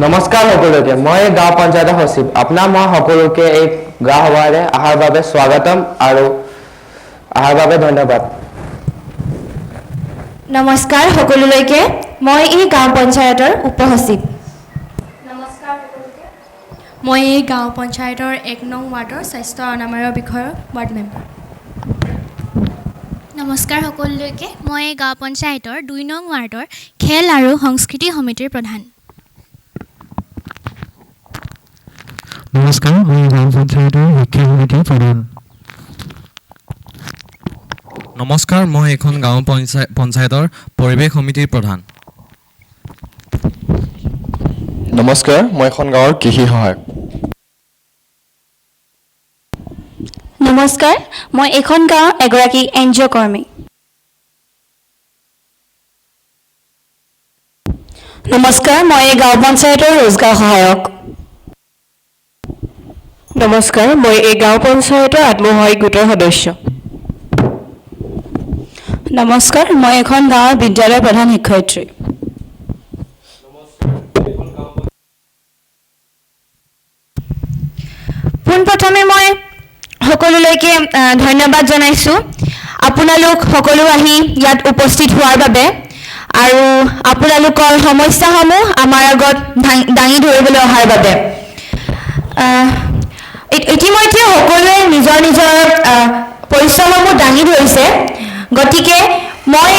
নমস্কাৰ সকলোকে মই গাঁও পঞ্চায়তৰ সচিব আপোনাৰ মই সকলোকে এই গাঁও সভাৰে আহাৰ বাবে স্বাগতম আৰু আহাৰ বাবে ধন্যবাদ নমস্কাৰ সকলোলৈকে মই এই গাঁও পঞ্চায়তৰ উপসচিব নমস্কাৰ সকলোকে মই এই গাঁও পঞ্চায়তৰ ১ নং ৱাৰ্ডৰ স্বাস্থ্য অনাময়ৰ বিষয়ৰ ৱাৰ্ড মেম্বাৰ নমস্কাৰ সকলোলৈকে মই এই গাঁও পঞ্চায়তৰ ২ নং ৱাৰ্ডৰ খেল আৰু সংস্কৃতি সমিতিৰ প্ৰধান নমস্কাৰ মই গাঁও পঞ্চায়তৰ শিক্ষা সমিতিৰ প্ৰধান নমস্কাৰ মই এখন গাঁও পঞ্চায়তৰ পৰিৱেশ সমিতিৰ প্ৰধান নমস্কাৰ মই এখন গাঁৱৰ কৃষি সহায়ক নমস্কাৰ মই এখন গাঁৱৰ এগৰাকী এনজিঅ কৰ্মী নমস্কাৰ মই এই গাঁও পঞ্চায়তৰ ৰোজগাৰ সহায়ক নমস্কাৰ মই এই গাঁও পঞ্চায়তৰ আত্মসহায়ক গোটৰ সদস্য নমস্কাৰ মই এখন গাঁৱৰ বিদ্যালয়ৰ প্ৰধান শিক্ষয়িত্ৰী পোনপ্ৰথমে মই সকলোলৈকে ধন্যবাদ জনাইছোঁ আপোনালোক সকলো আহি ইয়াত উপস্থিত হোৱাৰ বাবে আৰু আপোনালোকৰ সমস্যাসমূহ আমাৰ আগত দাঙি ধৰিবলৈ অহাৰ বাবে ইতিমধ্যে সকলোৱে নিজৰ নিজৰ পৰিশ্ৰমসমূহ দাঙি ধৰিছে গতিকে মই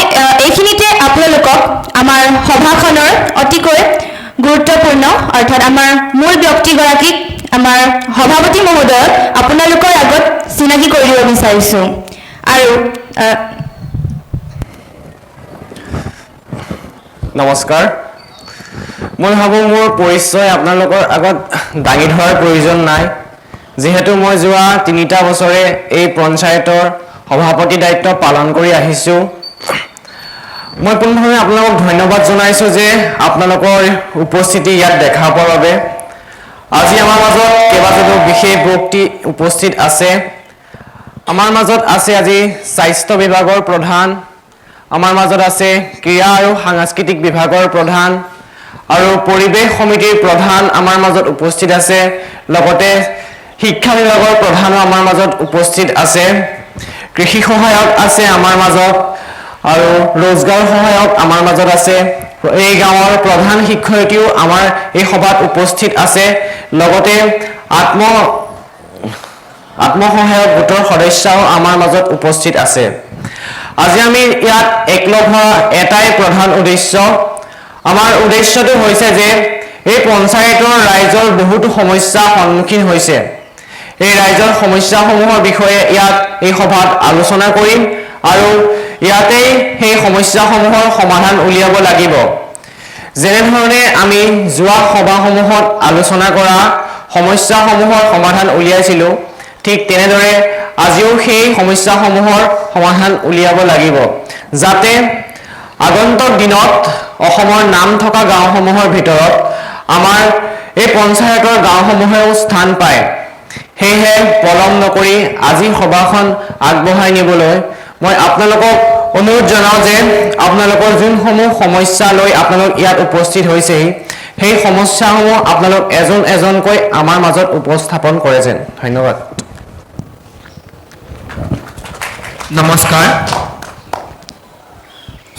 এইখিনিতে আপোনালোকক আমাৰ সভাখনৰ অতিকৈ গুৰুত্বপূৰ্ণ অৰ্থাৎ আমাৰ মূল ব্যক্তিগৰাকীক আমাৰ সভাপতি মহোদয়ক আপোনালোকৰ আগত চিনাকি কৰি দিব বিচাৰিছোঁ আৰু নমস্কাৰ মই ভাবোঁ মোৰ পৰিচয় আপোনালোকৰ আগত দাঙি ধৰাৰ প্ৰয়োজন নাই যিহেতু মই যোৱা ৩টা বছৰে এই পঞ্চায়তৰ সভাপতি দায়িত্ব পালন কৰি আহিছোঁ মই পোনপ্ৰথমে আপোনালোকক ধন্যবাদ জনাইছোঁ যে আপোনালোকৰ উপস্থিতি ইয়াত দেখা পোৱাৰ বাবে আজি আমাৰ মাজত কেইবাজনো বিশেষ ব্যক্তি উপস্থিত আছে আমাৰ মাজত আছে আজি স্বাস্থ্য বিভাগৰ প্ৰধান আমাৰ মাজত আছে ক্ৰীড়া আৰু সাংস্কৃতিক বিভাগৰ প্ৰধান আৰু পৰিৱেশ সমিতিৰ প্ৰধান আমাৰ মাজত উপস্থিত আছে লগতে শিক্ষা বিভাগৰ প্ৰধানো আমাৰ মাজত উপস্থিত আছে কৃষি সহায়ক আছে আমাৰ মাজত আৰু ৰোজগাৰ সহায়ক আমাৰ মাজত আছে এই গাঁৱৰ প্ৰধান শিক্ষয়িত্ৰীও আমাৰ এই সভাত উপস্থিত আছে লগতে আত্মসহায়ক গোটৰ সদস্যও আমাৰ মাজত উপস্থিত আছে আজি আমি ইয়াত একলগ হোৱা এটাই প্ৰধান উদ্দেশ্য আমাৰ উদ্দেশ্যটো হৈছে যে এই পঞ্চায়তৰ ৰাইজৰ বহুতো সমস্যা সন্মুখীন হৈছে এই ৰাইজৰ সমস্যাসমূহৰ বিষয়ে ইয়াত এই সভাত আলোচনা কৰিম আৰু ইয়াতেই সেই সমস্যাসমূহৰ সমাধান উলিয়াব লাগিব যেনেধৰণে আমি যোৱা সভাসমূহত আলোচনা কৰা সমস্যাসমূহৰ সমাধান উলিয়াইছিলোঁ ঠিক তেনেদৰে আজিও সেই সমস্যাসমূহৰ সমাধান উলিয়াব লাগিব যাতে আগন্তুক দিনত অসমৰ নাম থকা গাঁওসমূহৰ ভিতৰত আমাৰ এই পঞ্চায়তৰ গাঁওসমূহেও স্থান পায় সেয়েহে পলম নকৰি আজি সভাখন আগবঢ়াই নিবলৈ মই আপোনালোকক অনুৰোধ জনাওঁ যে আপোনালোকৰ যোনসমূহ সমস্যা লৈ আপোনালোক ইয়াত উপস্থিত হৈছেহি সেই সমস্যাসমূহ আপোনালোক এজন এজনকৈ আমাৰ মাজত উপস্থাপন কৰে যেন ধন্যবাদ নমস্কাৰ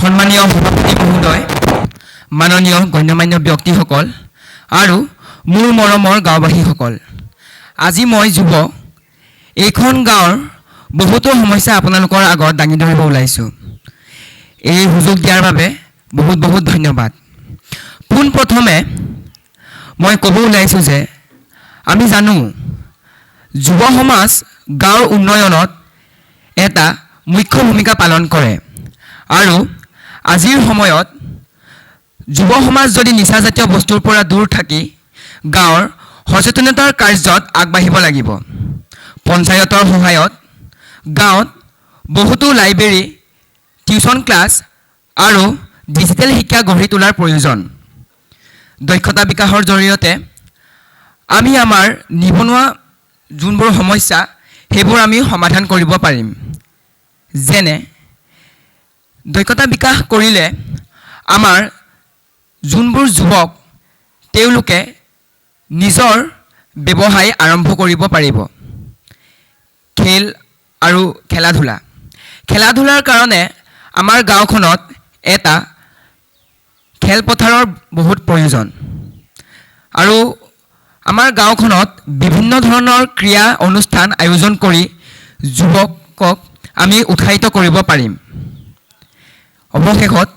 সন্মানীয় সভাপতি মহোদয় মাননীয় গণ্যমান্য ব্যক্তিসকল আৰু মোৰ মৰমৰ গাঁওবাসীসকল আজি মই যুৱ এইখন গাঁৱৰ বহুতো সমস্যা আপোনালোকৰ আগত দাঙি ধৰিব ওলাইছোঁ এই সুযোগ দিয়াৰ বাবে বহুত বহুত ধন্যবাদ পোনপ্ৰথমে মই ক'ব ওলাইছোঁ যে আমি জানো যুৱ সমাজ গাঁৱৰ উন্নয়নত এটা মুখ্য ভূমিকা পালন কৰে আৰু আজিৰ সময়ত যুৱ সমাজ যদি নিচাজাতীয় বস্তুৰ পৰা দূৰ থাকি গাঁৱৰ সচেতনতাৰ কাৰ্যত আগবাঢ়িব লাগিব পঞ্চায়তৰ সহায়ত গাঁৱত বহুতো লাইব্ৰেৰী টিউচন ক্লাছ আৰু ডিজিটেল শিক্ষা গঢ়ি তোলাৰ প্ৰয়োজন দক্ষতা বিকাশৰ জৰিয়তে আমি আমাৰ নিবনুৱা যোনবোৰ সমস্যা সেইবোৰ আমি সমাধান কৰিব পাৰিম যেনে দক্ষতা বিকাশ কৰিলে আমাৰ যোনবোৰ যুৱক তেওঁলোকে নিজৰ ব্যৱসায় আৰম্ভ কৰিব পাৰিব। খেল আৰু খেলা ধূলাৰ কাৰণে আমাৰ গাঁওখনত এটা খেলপথাৰৰ বহুত প্ৰয়োজন আৰু আমাৰ গাঁওখনত বিভিন্ন ধৰণৰ ক্ৰীড়া অনুষ্ঠান আয়োজন কৰি যুৱকক আমি উৎসাহিত কৰিব পাৰিম। অৱশেষত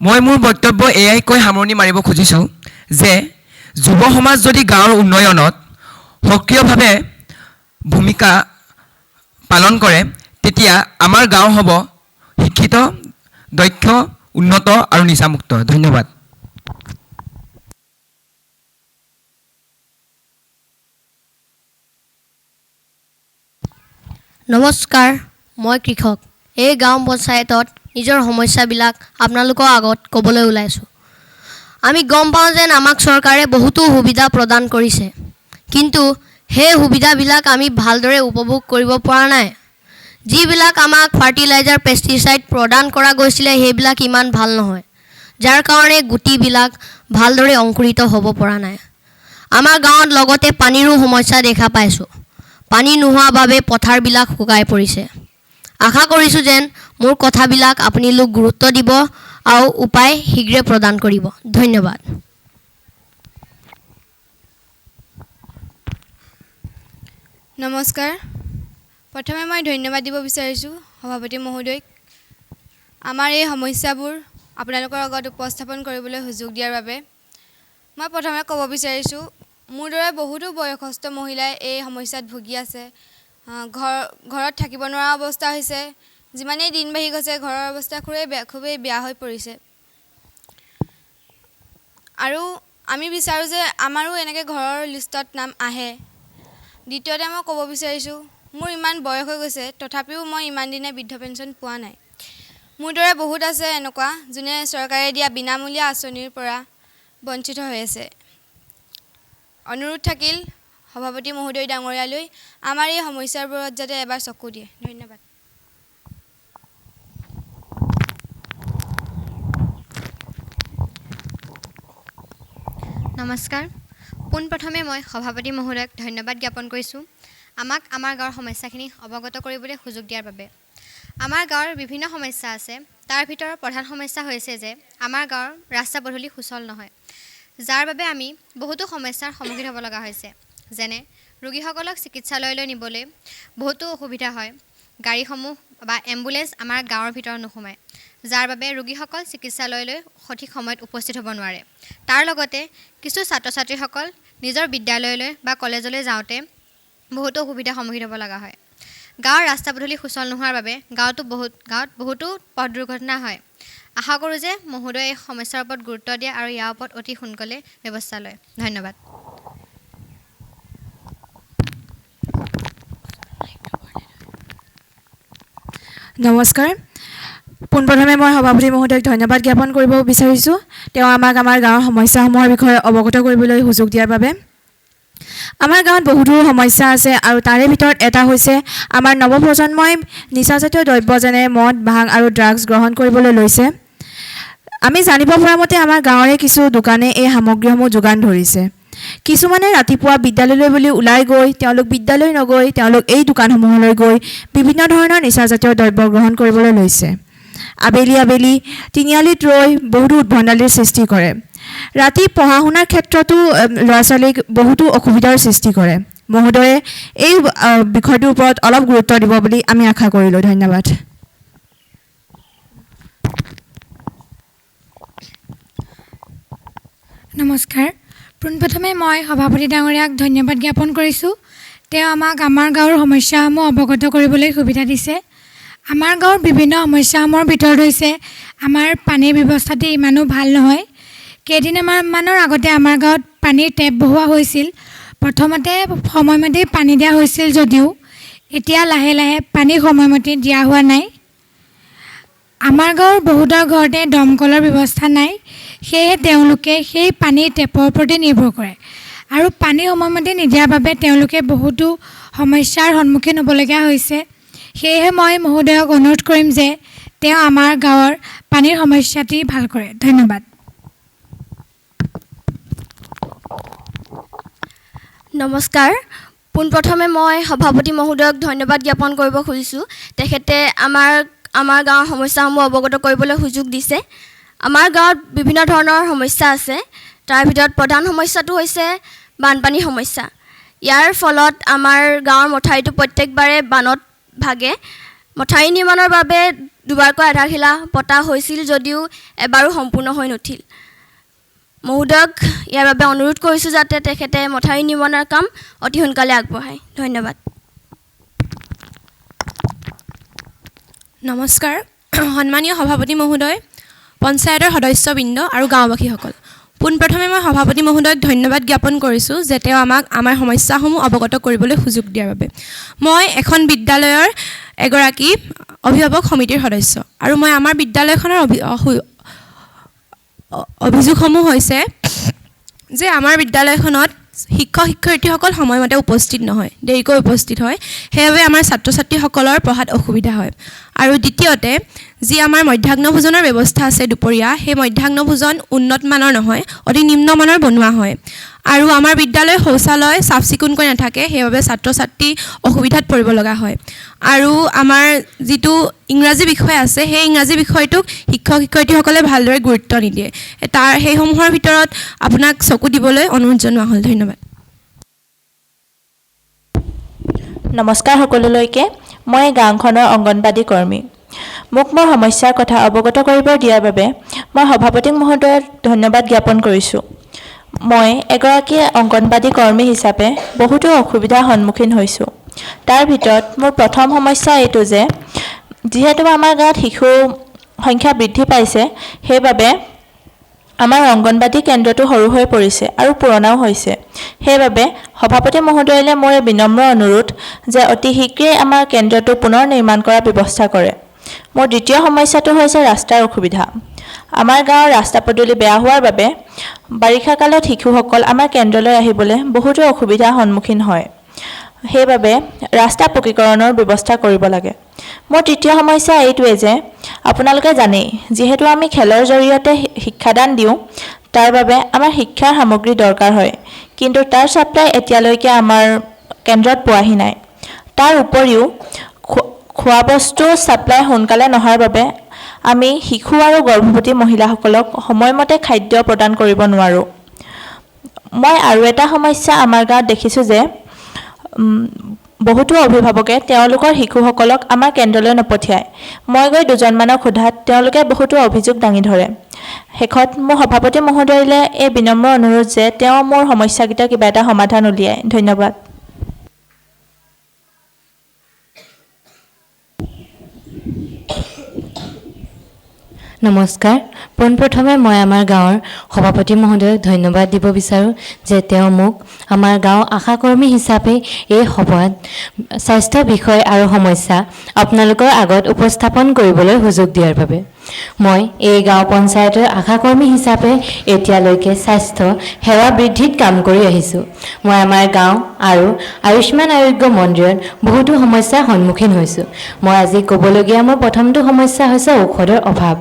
মই মোৰ বক্তব্য এয়াই কৈ সামৰণি মাৰিব খুজিছোঁ যে যুৱ সমাজ যদি গাঁৱৰ উন্নয়নত সক্ৰিয়ভাৱে ভূমিকা পালন কৰে তেতিয়া আমাৰ গাঁও হ'ব শিক্ষিত, দক্ষ, উন্নত আৰু নিচামুক্ত। ধন্যবাদ। নমস্কাৰ, মই কৃষক। এই গাঁও পঞ্চায়তত নিজৰ সমস্যাবিলাক আপোনালোকৰ আগত ক'বলৈ ওলাইছোঁ। আমি গম পাওঁ যেন আমাক চৰকাৰে বহুতো সুবিধা প্ৰদান কৰিছে, কিন্তু সেই সুবিধাবিলাক আমি ভালদৰে উপভোগ কৰিব পৰা নাই। যিবিলাক আমাক ফাৰ্টিলাইজাৰ, পেষ্টিচাইড প্ৰদান কৰা গৈছিলে সেইবিলাক ইমান ভাল নহয়, যাৰ কাৰণে গুটিবিলাক ভালদৰে অংকুৰিত হ'ব পৰা নাই। আমাৰ গাঁৱত লগতে পানীৰো সমস্যা দেখা পাইছোঁ। পানী নোহোৱাৰ বাবে পথাৰবিলাক শুকাই পৰিছে। আশা কৰিছোঁ যেন মোৰ কথাবিলাক আপোনালোক গুৰুত্ব দিব আৰু উপায় শীঘ্ৰে প্ৰদান কৰিব। ধন্যবাদ। নমস্কাৰ। প্ৰথমে মই ধন্যবাদ দিব বিচাৰিছোঁ সভাপতি মহোদয়ক আমাৰ এই সমস্যাবোৰ আপোনালোকৰ আগত উপস্থাপন কৰিবলৈ সুযোগ দিয়াৰ বাবে। মই প্ৰথমে ক'ব বিচাৰিছোঁ, মোৰ দৰে বহুতো বয়সস্থ মহিলাই এই সমস্যাত ভুগি আছে। ঘৰত থাকিব নোৱাৰা অৱস্থা হৈছে। যিমানেই দিন বাঢ়ি গৈছে ঘৰৰ অৱস্থা খুবেই বেয়া হৈ পৰিছে। আৰু আমি বিচাৰোঁ যে আমাৰো এনেকৈ ঘৰৰ লিষ্টত নাম আহে। দ্বিতীয়তে মই ক'ব বিচাৰিছোঁ, মোৰ ইমান বয়স হৈ গৈছে তথাপিও মই ইমান দিনে বৃদ্ধ পেঞ্চন পোৱা নাই। মোৰ দৰে বহুত আছে এনেকুৱা যোনে চৰকাৰে দিয়া বিনামূলীয়া আঁচনিৰ পৰা বঞ্চিত হৈ আছে। অনুৰোধ থাকিল সভাপতি মহোদয় ডাঙৰীয়ালৈ আমাৰ এই সমস্যাবোৰত যাতে এবাৰ চকু দিয়ে। ধন্যবাদ। নমস্কাৰ। পোনপ্ৰথমে মই সভাপতি মহোদয়ক ধন্যবাদ জ্ঞাপন কৰিছোঁ আমাক আমাৰ গাঁৱৰ সমস্যাখিনি অৱগত কৰিবলৈ সুযোগ দিয়াৰ বাবে। আমাৰ গাঁৱৰ বিভিন্ন সমস্যা আছে। তাৰ ভিতৰত প্ৰধান সমস্যা হৈছে যে আমাৰ গাঁৱৰ ৰাস্তা পদূলি সুচল নহয়, যাৰ বাবে আমি বহুতো সমস্যাৰ সন্মুখীন হ'ব লগা হৈছে। যেনে ৰোগীসকলক চিকিৎসালয়লৈ নিবলৈ বহুতো অসুবিধা হয়। গাড়ীসমূহ বা এম্বুলেঞ্চ আমাৰ গাঁৱৰ ভিতৰত নোসোমায়, যাৰ বাবে ৰোগীসকল চিকিৎসালয়লৈ সঠিক সময়ত উপস্থিত হ'ব নোৱাৰে। তাৰ লগতে কিছু ছাত্ৰ ছাত্ৰীসকল নিজৰ বিদ্যালয়লৈ বা কলেজলৈ যাওঁতে বহুতো অসুবিধাৰ সন্মুখীন হ'ব লগা হয়। গাঁৱৰ ৰাস্তা পদূলি সুচল নোহোৱাৰ বাবে গাঁৱত বহুতো পথ দুৰ্ঘটনা হয়। আশা কৰোঁ যে মহোদয়ে এই সমস্যাৰ ওপৰত গুৰুত্ব দিয়ে আৰু ইয়াৰ ওপৰত অতি সোনকালে ব্যৱস্থা লয়। ধন্যবাদ। নমস্কাৰ। পোনপ্ৰথমে মই সভাপতি মহোদয়ক ধন্যবাদ জ্ঞাপন কৰিব বিচাৰিছোঁ তেওঁ আমাক আমাৰ গাঁৱৰ সমস্যাসমূহৰ বিষয়ে অৱগত কৰিবলৈ সুযোগ দিয়াৰ বাবে। আমাৰ গাঁৱত বহুতো সমস্যা আছে আৰু তাৰে ভিতৰত এটা হৈছে আমাৰ নৱপ্ৰজন্মই নিচাজাতীয় দ্ৰব্য যেনে মদ, ভাং আৰু ড্ৰাগছ গ্ৰহণ কৰিবলৈ লৈছে। আমি জানিব পৰা মতে আমাৰ গাঁৱৰে কিছু দোকানে এই সামগ্ৰীসমূহ যোগান ধৰিছে। কিছুমানে ৰাতিপুৱা বিদ্যালয়লৈ বুলি ওলাই গৈ তেওঁলোক বিদ্যালয় নগৈ তেওঁলোক এই দোকানসমূহলৈ গৈ বিভিন্ন ধৰণৰ নিচাজাতীয় দ্ৰব্য গ্ৰহণ কৰিবলৈ লৈছে। আবেলি তিনিআলিত ৰৈ বহুতো উদ্ভণ্ডালিৰ সৃষ্টি কৰে। ৰাতি পঢ়া শুনাৰ ক্ষেত্ৰতো ল'ৰা ছোৱালীক বহুতো অসুবিধাৰ সৃষ্টি কৰে। মহোদয়ে এই বিষয়টোৰ ওপৰত অলপ গুৰুত্ব দিব বুলি আমি আশা কৰিলোঁ। ধন্যবাদ। নমস্কাৰ। পোনপ্ৰথমে মই সভাপতি ডাঙৰীয়াক ধন্যবাদ জ্ঞাপন কৰিছোঁ। তেওঁ আমাক আমাৰ গাঁৱৰ সমস্যাসমূহ অৱগত কৰিবলৈ সুবিধা দিছে। আমাৰ গাঁৱৰ বিভিন্ন সমস্যাসমূহৰ ভিতৰত হৈছে আমাৰ পানীৰ ব্যৱস্থাটো ইমানো ভাল নহয়। কেইদিনমানৰ আগতে আমাৰ গাঁৱত পানীৰ টেপ বহোৱা হৈছিল। প্ৰথমতে সময়মতে পানী দিয়া হৈছিল যদিও এতিয়া লাহে লাহে পানী সময়মতে দিয়া হোৱা নাই। আমাৰ গাঁৱৰ বহুতৰ ঘৰতে দমকলৰ ব্যৱস্থা নাই, সেয়েহে তেওঁলোকে সেই পানীৰ টেপৰ ওপৰতে নিৰ্ভৰ কৰে আৰু পানী সময়মতে নিদিয়াৰ বাবে তেওঁলোকে বহুতো সমস্যাৰ সন্মুখীন হ'বলগীয়া হৈছে। সেয়েহে মই মহোদয়ক অনুৰোধ কৰিম যে তেওঁ আমাৰ গাঁৱৰ পানীৰ সমস্যাটি ভাল কৰে। ধন্যবাদ। নমস্কাৰ পোনপ্ৰথমে মই সভাপতি মহোদয়ক ধন্যবাদ জ্ঞাপন কৰিব খুজিছোঁ তেখেতে আমাৰ গাঁৱৰ সমস্যাসমূহ অৱগত কৰিবলৈ সুযোগ দিছে আমাৰ গাঁৱত বিভিন্ন ধৰণৰ সমস্যা আছে তাৰ ভিতৰত প্ৰধান সমস্যাটো হৈছে বানপানী সমস্যা ইয়াৰ ফলত আমাৰ গাঁৱৰ মথাউৰিটো প্ৰত্যেকবাৰে বানত ভাগে মথাউৰি নিৰ্মাণৰ বাবে দুবাৰকৈ আধাৰশিলা পতা হৈছিল যদিও এবাৰো সম্পূৰ্ণ হৈ নুঠিল মহোদয়ক ইয়াৰ বাবে অনুৰোধ কৰিছোঁ যাতে তেখেতে মথাউৰি নিৰ্মাণৰ কাম অতি সোনকালে আগবঢ়ায় ধন্যবাদ নমস্কাৰ সন্মানীয় সভাপতি মহোদয় পঞ্চায়তৰ সদস্যবৃন্দ আৰু গাঁওবাসীসকল পোনপ্ৰথমে মই সভাপতি মহোদয়ক ধন্যবাদ জ্ঞাপন কৰিছোঁ যে তেওঁ আমাক আমাৰ সমস্যাসমূহ অৱগত কৰিবলৈ সুযোগ দিয়াৰ বাবে মই এখন বিদ্যালয়ৰ এগৰাকী অভিভাৱক সমিতিৰ সদস্য আৰু মই আমাৰ বিদ্যালয়খনৰ অভিযোগসমূহ হৈছে যে আমাৰ বিদ্যালয়খনত শিক্ষক শিক্ষয়িত্ৰীসকল সময়মতে উপস্থিত নহয় দেৰিকৈ উপস্থিত হয় সেইবাবে আমাৰ ছাত্ৰ ছাত্ৰীসকলৰ পঢ়াত অসুবিধা হয় আৰু দ্বিতীয়তে যি আমাৰ মধ্যাহ্ন ভোজনৰ ব্যৱস্থা আছে দুপৰীয়া সেই মধ্যাহ্ন ভোজন উন্নত মানৰ নহয় অতি নিম্নমানৰ বনোৱা হয় আৰু আমাৰ বিদ্যালয় শৌচালয় চাফ চিকুণকৈ নাথাকে সেইবাবে ছাত্ৰ ছাত্ৰী অসুবিধাত পৰিব লগা হয় আৰু আমাৰ যিটো ইংৰাজী বিষয় আছে সেই ইংৰাজী বিষয়টোক শিক্ষক শিক্ষয়িত্ৰীসকলে ভালদৰে গুৰুত্ব নিদিয়ে সেইসমূহৰ ভিতৰত আপোনাক চকু দিবলৈ অনুৰোধ জনোৱা হ'ল ধন্যবাদ নমস্কাৰ সকলোলৈকে মই গাঁওখনৰ অংগনবাদী কৰ্মী মোক মোৰ সমস্যাৰ কথা অৱগত কৰিব দিয়াৰ বাবে মই সভাপতি মহোদয়ক ধন্যবাদ জ্ঞাপন কৰিছোঁ মই এগৰাকী অংগনবাদী কৰ্মী হিচাপে বহুতো অসুবিধাৰ সন্মুখীন হৈছোঁ তাৰ ভিতৰত মোৰ প্ৰথম সমস্যা এইটো যে যিহেতু আমাৰ গাঁৱত শিশু সংখ্যা বৃদ্ধি পাইছে সেইবাবে আমাৰ অংগনবাদী কেন্দ্ৰটো সৰু হৈ পৰিছে আৰু পুৰণাও হৈছে সেইবাবে সভাপতি মহোদয়লৈ মোৰ বিনম্ৰ অনুৰোধ যে অতি শীঘ্ৰেই আমাৰ কেন্দ্ৰটো পুনৰ নিৰ্মাণ কৰাৰ ব্যৱস্থা কৰে মোৰ দ্বিতীয় সমস্যাটো হৈছে ৰাস্তাৰ অসুবিধা আমাৰ গাঁৱৰ ৰাস্তা পদূলি বেয়া হোৱাৰ বাবে বাৰিষা কালত শিশুসকল আমাৰ কেন্দ্ৰলৈ আহিবলৈ বহুতো অসুবিধাৰ সন্মুখীন হয় সেইবাবে ৰাস্তা পকীকৰণৰ ব্যৱস্থা কৰিব লাগে মোৰ তৃতীয় সমস্যা এইটোৱে যে আপোনালোকে জানেই যিহেতু আমি খেলৰ জৰিয়তে শিক্ষাদান দিওঁ তাৰ বাবে আমাৰ শিক্ষাৰ সামগ্ৰী দৰকাৰ হয় কিন্তু তাৰ ছাপ্লাই এতিয়ালৈকে আমাৰ কেন্দ্ৰত পোৱাহি নাই তাৰ উপৰিও খোৱা বস্তু ছাপ্লাই সোনকালে নোহোৱাৰ বাবে আমি শিশু আৰু গৰ্ভৱতী মহিলাসকলক সময়মতে খাদ্য প্ৰদান কৰিব নোৱাৰোঁ মই আৰু এটা সমস্যা আমাৰ গাঁৱত দেখিছোঁ যে বহুতো অভিভাৱকে তেওঁলোকৰ শিশুসকলক আমাৰ কেন্দ্ৰলৈ নপঠিয়ায় মই গৈ দুজনমানক সোধাত তেওঁলোকে বহুতো অভিযোগ দাঙি ধৰে শেষত মোৰ সভাপতি মহোদয়লৈ এই বিনম্ৰ অনুৰোধ যে তেওঁ মোৰ সমস্যাকেইটা কিবা এটা সমাধান উলিয়ায় ধন্যবাদ নমস্কাৰ পোনপ্ৰথমে মই আমাৰ গাঁৱৰ সভাপতি মহোদয়ক ধন্যবাদ দিব বিচাৰোঁ যে তেওঁ মোক আমাৰ গাঁও আশাকৰ্মী হিচাপে এই সভাত স্বাস্থ্য বিষয় আৰু সমস্যা আপোনালোকৰ আগত উপস্থাপন কৰিবলৈ সুযোগ দিয়াৰ বাবে মই এই গাঁও পঞ্চায়তৰ আশাকৰ্মী হিচাপে এতিয়ালৈকে স্বাস্থ্য সেৱা বৃদ্ধিত কাম কৰি আহিছোঁ মই আমাৰ গাঁও আৰু আয়ুষ্মান আৰোগ্য মন্দিৰত বহুতো সমস্যাৰ সন্মুখীন হৈছোঁ মই আজি ক'বলগীয়া মোৰ প্ৰথমটো সমস্যা হৈছে ঔষধৰ অভাৱ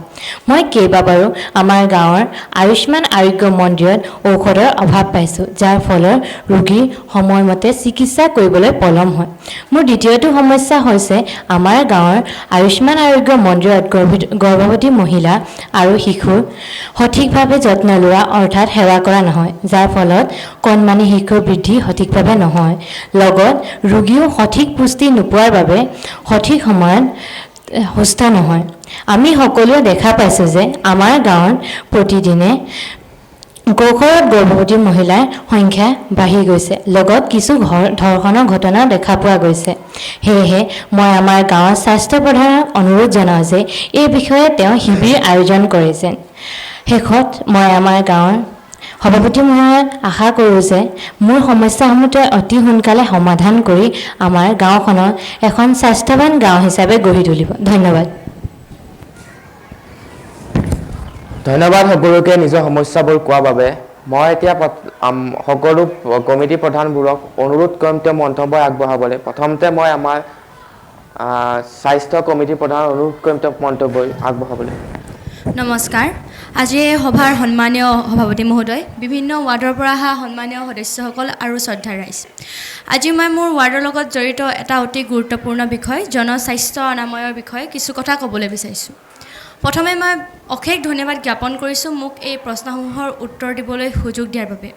মই কেইবাবাৰো আমাৰ গাঁৱৰ আয়ুষ্মান আৰোগ্য মন্দিৰত ঔষধৰ অভাৱ পাইছোঁ যাৰ ফলত ৰোগীৰ সময়মতে চিকিৎসা কৰিবলৈ পলম হয় মোৰ দ্বিতীয়টো সমস্যা হৈছে আমাৰ গাঁৱৰ আয়ুষ্মান আৰোগ্য মন্দিৰত গৰ্ভৱতী মহিলা আৰু শিশুৰ সঠিকভাৱে যত্ন লোৱা অৰ্থাৎ সেৱা কৰা নহয় যাৰ ফলত কণমানি শিশুৰ বৃদ্ধি সঠিকভাৱে নহয় লগত ৰোগীও সঠিক পুষ্টি নোপোৱাৰ বাবে সঠিক সময়ত সুস্থ নহয় আমি সকলোৱে দেখা পাইছোঁ যে আমাৰ গাঁৱত প্ৰতিদিনে কৈশোৰত গৰ্ভৱতী মহিলাৰ সংখ্যা বাঢ়ি গৈছে লগত কিছু ধৰ্ষণৰ ঘটনাও দেখা পোৱা গৈছে সেয়েহে মই আমাৰ গাঁৱৰ স্বাস্থ্য প্ৰধানক অনুৰোধ জনাওঁ যে এই বিষয়ে তেওঁ শিবিৰ আয়োজন কৰিছে শেষত মই আমাৰ গাঁৱৰ সভাপতি মহোদয়ক আশা কৰোঁ যে মোৰ সমস্যাসমূহ অতি সোনকালে সমাধান কৰি আমাৰ গাঁওখনৰ এখন স্বাস্থ্যৱান গাঁও হিচাপে গঢ়ি তুলিব ধন্যবাদ ধন্যবাদ সকলোকে নিজৰ সমস্যাবোৰ কোৱাৰ বাবে মই এতিয়া সকলো কমিটি প্ৰধানবোৰক অনুৰোধ কৰিম তেওঁ মন্তব্য আগবঢ়াবলৈ প্ৰথমতে মই আমাৰ স্বাস্থ্য কমিটি প্ৰধান অনুৰোধ কৰিম তেওঁ মন্তব্য আগবঢ়াবলৈ নমস্কাৰ আজি এই সভাৰ সন্মানীয় সভাপতি মহোদয় বিভিন্ন ৱাৰ্ডৰ পৰা অহা সন্মানীয় সদস্যসকল আৰু শ্ৰদ্ধাৰ ৰাইজ আজি মই মোৰ ৱাৰ্ডৰ লগত জড়িত এটা অতি গুৰুত্বপূৰ্ণ বিষয় জনস্বাস্থ্য অনাময়ৰ বিষয়ে কিছু কথা ক'বলৈ বিচাৰিছোঁ প্ৰথমে মই অশেষ ধন্যবাদ জ্ঞাপন কৰিছোঁ মোক এই প্ৰশ্নসমূহৰ উত্তৰ দিবলৈ সুযোগ দিয়াৰ বাবে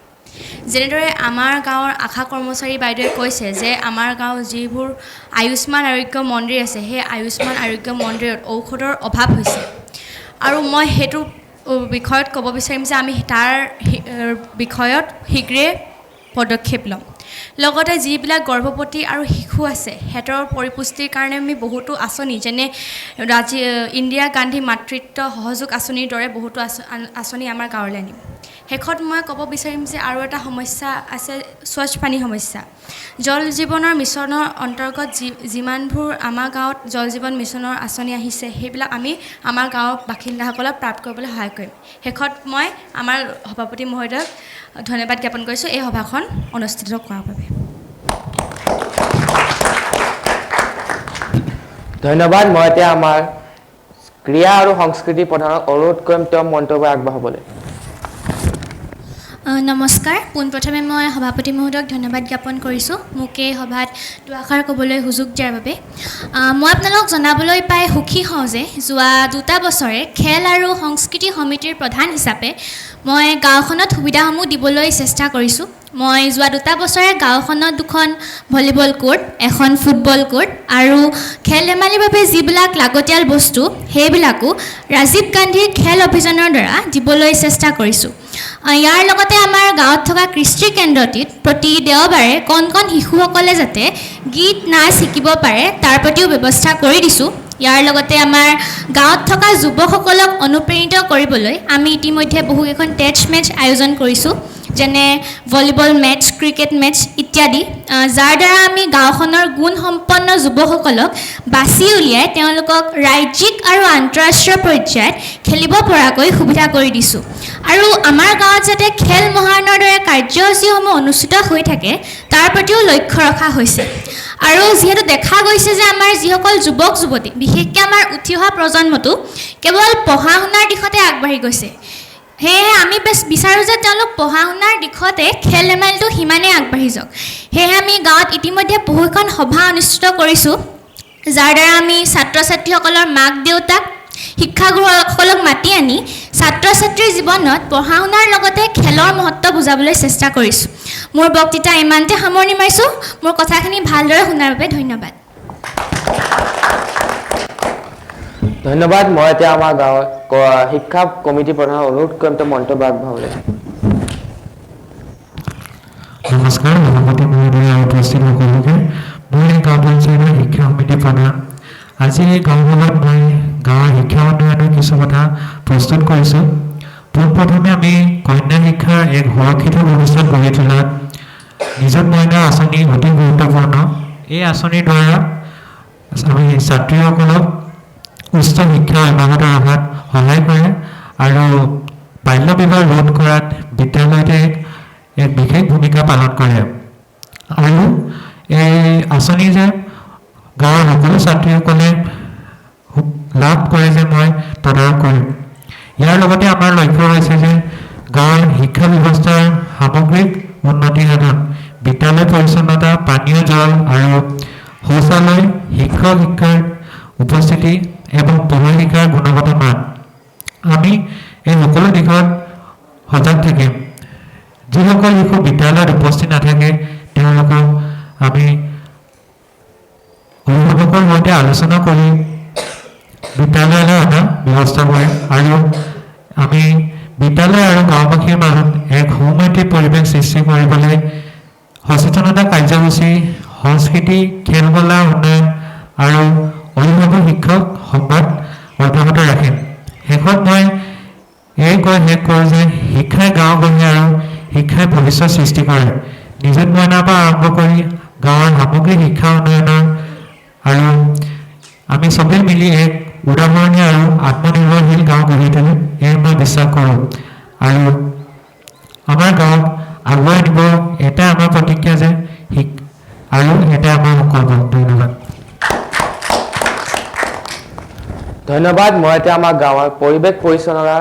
যেনেদৰে আমাৰ গাঁৱৰ আশা কৰ্মচাৰী বাইদেৱে কৈছে যে আমাৰ গাঁৱত যিবোৰ আয়ুষ্মান আৰোগ্য মন্দিৰ আছে সেই আয়ুষ্মান আৰোগ্য মন্দিৰত ঔষধৰ অভাৱ হৈছে আৰু মই সেইটো বিষয়ত ক'ব বিচাৰিম যে আমি তাৰ বিষয়ত শীঘ্ৰে পদক্ষেপ ল'ম লগতে যিবিলাক গৰ্ভৱতী আৰু শিশু আছে সিহঁতৰ পৰিপুষ্টিৰ কাৰণে আমি বহুতো আঁচনি যেনে ইন্দিৰা গান্ধী মাতৃত্ব সহযোগ আঁচনিৰ দৰে বহুতো আঁচনি আমাৰ গাঁৱলৈ আনিম শেষত মই ক'ব বিচাৰিম যে আৰু এটা সমস্যা আছে স্বচ্ছ পানী সমস্যা জল জীৱনৰ মিছনৰ অন্তৰ্গত যিমানবোৰ আমাৰ গাঁৱত জল জীৱন মিছনৰ আঁচনি আহিছে সেইবিলাক আমি আমাৰ গাঁৱৰ বাসিন্দাসকলক প্ৰাপ্ত কৰিবলৈ সহায় কৰিম শেষত মই আমাৰ সভাপতি মহোদয়ক ধন্যবাদ জ্ঞাপন কৰিছোঁ এই সভাখন অনুষ্ঠিত কৰাৰ বাবে ধন্যবাদ মই এতিয়া আমাৰ ক্ৰীড়া আৰু সংস্কৃতি প্ৰধানক অনুৰোধ কৰিম তেওঁ মন্তব্য আগবঢ়াবলৈ নমস্কাৰ পোনপ্ৰথমে মই সভাপতি মহোদয়ক ধন্যবাদ জ্ঞাপন কৰিছোঁ মোক এই সভাত দুআষাৰ ক'বলৈ সুযোগ দিয়াৰ বাবে মই আপোনালোকক জনাবলৈ পাই সুখী হওঁ যে যোৱা 2টা বছৰে খেল আৰু সংস্কৃতি সমিতিৰ প্ৰধান হিচাপে মই গাঁওখনত সুবিধাসমূহ দিবলৈ চেষ্টা কৰিছোঁ মই যোৱা 2টা বছৰে গাঁওখনত 2খন ভলীবল কোৰ্ট এখন ফুটবল কোৰ্ট আৰু খেল ধেমালিৰ বাবে যিবিলাক লাগতিয়াল বস্তু সেইবিলাকো ৰাজীৱ গান্ধীৰ খেল অভিযানৰ দ্বাৰা দিবলৈ চেষ্টা কৰিছোঁ ইয়াৰ লগতে আমাৰ গাঁৱত থকা কৃষ্টি কেন্দ্ৰটিত প্ৰতি দেওবাৰে কণ কণ শিশুসকলে যাতে গীত নাচ শিকিব পাৰে তাৰ প্ৰতিও ব্যৱস্থা কৰি দিছোঁ ইয়াৰ লগতে আমাৰ গাঁৱত থকা যুৱকসকলক অনুপ্ৰেৰিত কৰিবলৈ আমি ইতিমধ্যে বহুকেইখন টেষ্ট মেচ আয়োজন কৰিছোঁ যেনে ভলীবল মেচ ক্ৰিকেট মেচ ইত্যাদি যাৰ দ্বাৰা আমি গাঁওখনৰ গুণসম্পন্ন যুৱকসকলক বাছি উলিয়াই তেওঁলোকক ৰাজ্যিক আৰু আন্তঃৰাষ্ট্ৰীয় পৰ্যায়ত খেলিব পৰাকৈ সুবিধা কৰি দিছোঁ আৰু আমাৰ গাঁৱত যাতে খেল মহাৰণৰ দৰে কাৰ্যসূচীসমূহ অনুষ্ঠিত হৈ থাকে তাৰ প্ৰতিও লক্ষ্য ৰখা হৈছে আৰু যিহেতু দেখা গৈছে যে আমাৰ যিসকল যুৱক যুৱতী বিশেষকৈ আমাৰ উঠি অহা প্ৰজন্মটো কেৱল পঢ়া শুনাৰ দিশতে আগবাঢ়ি গৈছে সেয়েহে আমি বিচাৰোঁ যে তেওঁলোক পঢ়া শুনাৰ দিশতে খেল ধেমালিটো সিমানেই আগবাঢ়ি যাওক সেয়েহে আমি গাঁৱত ইতিমধ্যে বহুকেইখন সভা অনুষ্ঠিত কৰিছোঁ যাৰ দ্বাৰা আমি ছাত্ৰ ছাত্ৰীসকলৰ মাক দেউতাক শিক্ষাগুৰুসকলক মাতি আনি ছাত্ৰ ছাত্ৰীৰ জীৱনত পঢ়া শুনাৰ লগতে খেলৰ মহত্ব বুজাবলৈ চেষ্টা কৰিছোঁ মোৰ বক্তৃতা ইমানতে সামৰণি মাৰিছোঁ মোৰ কথাখিনি ভালদৰে শুনাৰ বাবে ধন্যবাদ ধন্যবাদ মই এতিয়া আমাৰ গাঁৱৰ শিক্ষা কমিটি প্ৰধানক অনুৰোধ কৰিম তেওঁ মন্তব্য আগবঢ়াবলৈ নমস্কাৰ সভাপতি মহোদয় আৰু উপস্থিত সকলোকে মই গাঁও পঞ্চায়তৰ শিক্ষা সমিতি প্ৰধান আজি এই গাঁওখনত মই গাঁৱৰ শিক্ষা উন্নয়নৰ কিছু কথা প্ৰস্তুত কৰিছোঁ পোনপ্ৰথমে আমি কন্যা শিক্ষাৰ এক সুৰক্ষিত ব্যৱস্থা গঢ়ি তোলাত নিযুত মইনা আঁচনি অতি গুৰুত্বপূৰ্ণ এই আঁচনিৰ দ্বাৰা আমি ছাত্ৰীসকলক উচ্চ শিক্ষা অব্যাহত ৰখাত সহায় কৰে আৰু বাল্য বিবাহ ৰোধ কৰাত বিদ্যালয়তে এক বিশেষ ভূমিকা পালন কৰে আৰু এই আঁচনি যে গাঁৱৰ সকলো ছাত্ৰীসকলে লাভ কৰে যে মই তদাৰক কৰিম ইয়াৰ লগতে আমাৰ লক্ষ্য হৈছে যে গাঁৱৰ শিক্ষা ব্যৱস্থাৰ সামগ্ৰিক উন্নতি সাধন বিদ্যালয় পৰিচ্ছন্নতা পানীয় জল আৰু শৌচালয় শিক্ষক শিক্ষাৰ উপস্থিতি এবং পঢ়া শিক্ষাৰ গুণগত মান আমি এই সকলো দিশত সজাগ থাকিম যিসকল শিশু বিদ্যালয়ত উপস্থিত নাথাকে তেওঁলোকক আমি অভিভাৱকৰ সৈতে আলোচনা কৰি বিদ্যালয়লৈ অনা ব্যৱস্থা কৰিম আৰু আমি বিদ্যালয় আৰু গাঁওবাসীৰ মাজত এক সৌমৈত্ৰিক পৰিৱেশ সৃষ্টি কৰিবলৈ সচেতনতা কাৰ্যসূচী সংস্কৃতি খেলকলা উন্নয়ন আৰু অভিভাৱক শিক্ষক সংবাদ অব্যাহত ৰাখিম শেষত মই এই কৈ শেষ কৰোঁ যে শিক্ষাই গাঁও গঢ়ে আৰু শিক্ষাই ভৱিষ্যত সৃষ্টি কৰে নিযুত মইনাৰ পৰা আৰম্ভ কৰি গাঁৱৰ সামগ্ৰিক শিক্ষা উন্নয়নৰ আৰু আমি চবেই মিলি এক উদাহৰণীয় আৰু আত্মনিৰ্ভৰশীল গাঁও গঢ়ি তুলিম এই মই বিশ্বাস কৰোঁ আৰু আমাৰ গাঁৱক আগুৱাই নিব এটাই আমাৰ প্ৰতিজ্ঞা যে আৰু এটাই আমাৰ সংকল্প ধন্যবাদ ধন্যবাদ। মই এতিয়া আমাৰ গাঁৱৰ পৰিৱেশ পৰিচালনা